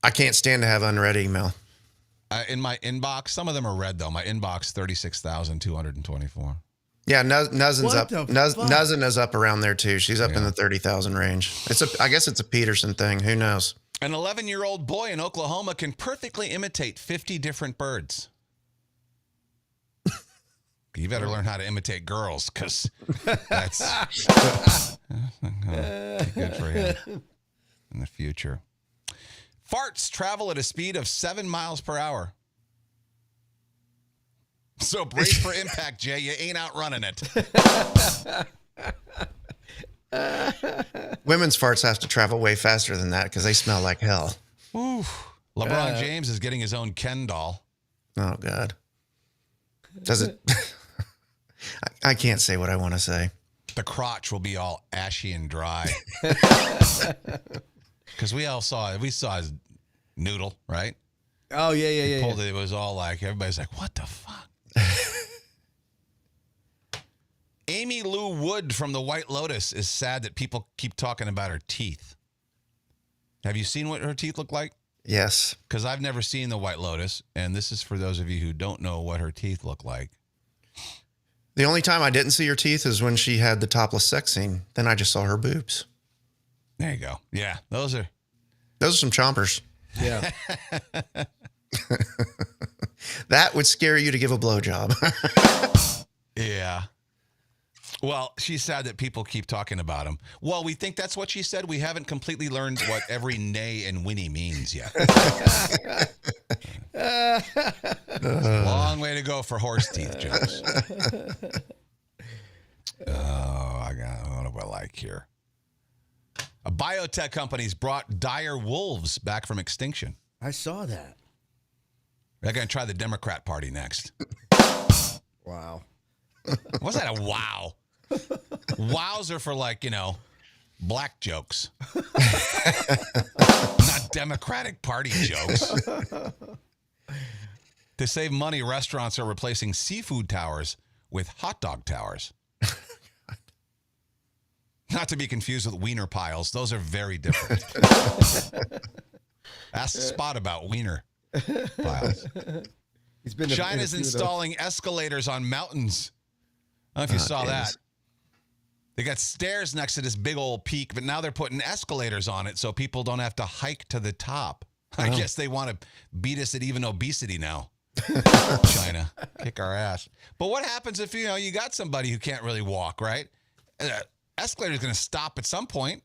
I can't stand to have unread email. In my inbox, some of them are read though. My inbox 36,224. Yeah, Nuzzin's up. What the Nuzzin is up around there too. She's up in the 30,000 range. I guess it's a Peterson thing. Who knows? An 11-year-old boy in Oklahoma can perfectly imitate 50 different birds. You better learn how to imitate girls, because that's good for him in the future. Farts travel at a speed of 7 miles per hour. So brace for impact, Jay. You ain't outrunning it. Women's farts have to travel way faster than that because they smell like hell. Oof. LeBron James is getting his own Ken doll. Oh, God. Does it? I can't say what I want to say. The crotch will be all ashy and dry. Because we saw his noodle, right? Oh, yeah. He pulled it. It was all like, everybody's like, what the fuck? Amy Lou Wood from the White Lotus is sad that people keep talking about her teeth. Have you seen what her teeth look like? Yes. Because I've never seen the White Lotus, and this is for those of you who don't know what her teeth look like. The only time I didn't see her teeth is when she had the topless sex scene. Then I just saw her boobs. There you go. Yeah, those are some chompers. Yeah. That would scare you to give a blowjob. Yeah. Well, she's sad that people keep talking about him. Well, we think that's what she said. We haven't completely learned what every nay and Winnie means yet. Long way to go for horse teeth jokes. What do I like here? A biotech company's brought dire wolves back from extinction. I saw that. They're going to try the Democrat Party next. Wow. What's that a wow? Wows are for black jokes. Not Democratic Party jokes. To save money, restaurants are replacing seafood towers with hot dog towers. Not to be confused with wiener piles. Those are very different. Ask Spot about wiener piles. China's installing escalators on mountains. I don't know if you saw that. They got stairs next to this big old peak, but now they're putting escalators on it so people don't have to hike to the top. I guess they want to beat us at even obesity now. China. Kick our ass. But what happens if, you got somebody who can't really walk, right? Escalator's going to stop at some point.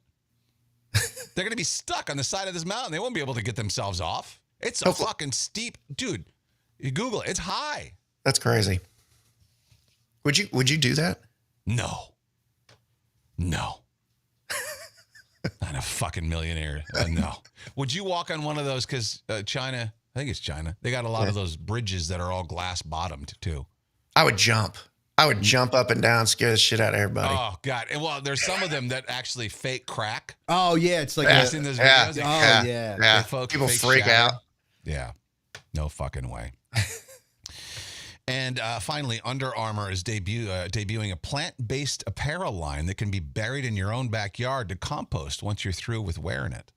They're going to be stuck on the side of this mountain. They won't be able to get themselves off. It's a fucking steep. Dude, you Google it. It's high. That's crazy. Would you do that? No. Not a fucking millionaire. No. Would you walk on one of those? Because China, I think it's China. They got a lot of those bridges that are all glass bottomed too. I would jump. I would jump up and down, scare the shit out of everybody. Oh God! And well, there's some of them that actually fake crack. Oh yeah, it's like Have you seen those videos? Yeah. People freak out. Yeah, no fucking way. And finally, Under Armour is debuting a plant-based apparel line that can be buried in your own backyard to compost once you're through with wearing it.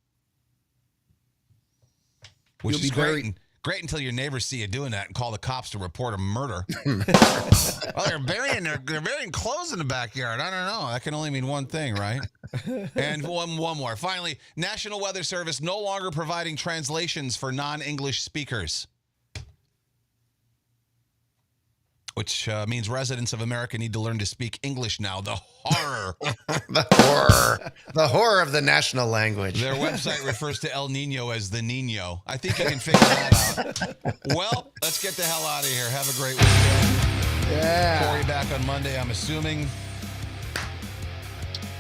Which is great. Great until your neighbors see you doing that and call the cops to report a murder. Well, they're burying clothes in the backyard. I don't know. That can only mean one thing, right? And one more. Finally, National Weather Service no longer providing translations for non-English speakers. Which means residents of America need to learn to speak English now. The horror. The horror of the national language. Their website refers to El Nino as the Nino. I think you can figure that out. Well, let's get the hell out of here. Have a great weekend. Yeah. Corey back on Monday, I'm assuming.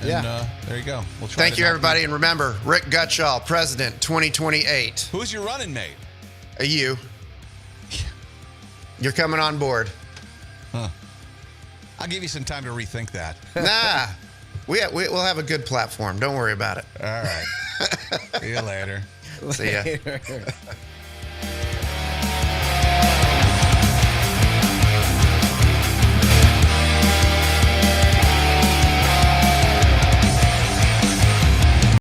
And, there you go. We'll try Thank you, everybody. And remember, Rick Gutschall, President 2028. Who's your running mate? You. You're coming on board. Huh. I'll give you some time to rethink that. Nah. We'll have a good platform. Don't worry about it. All right. See you later. See ya.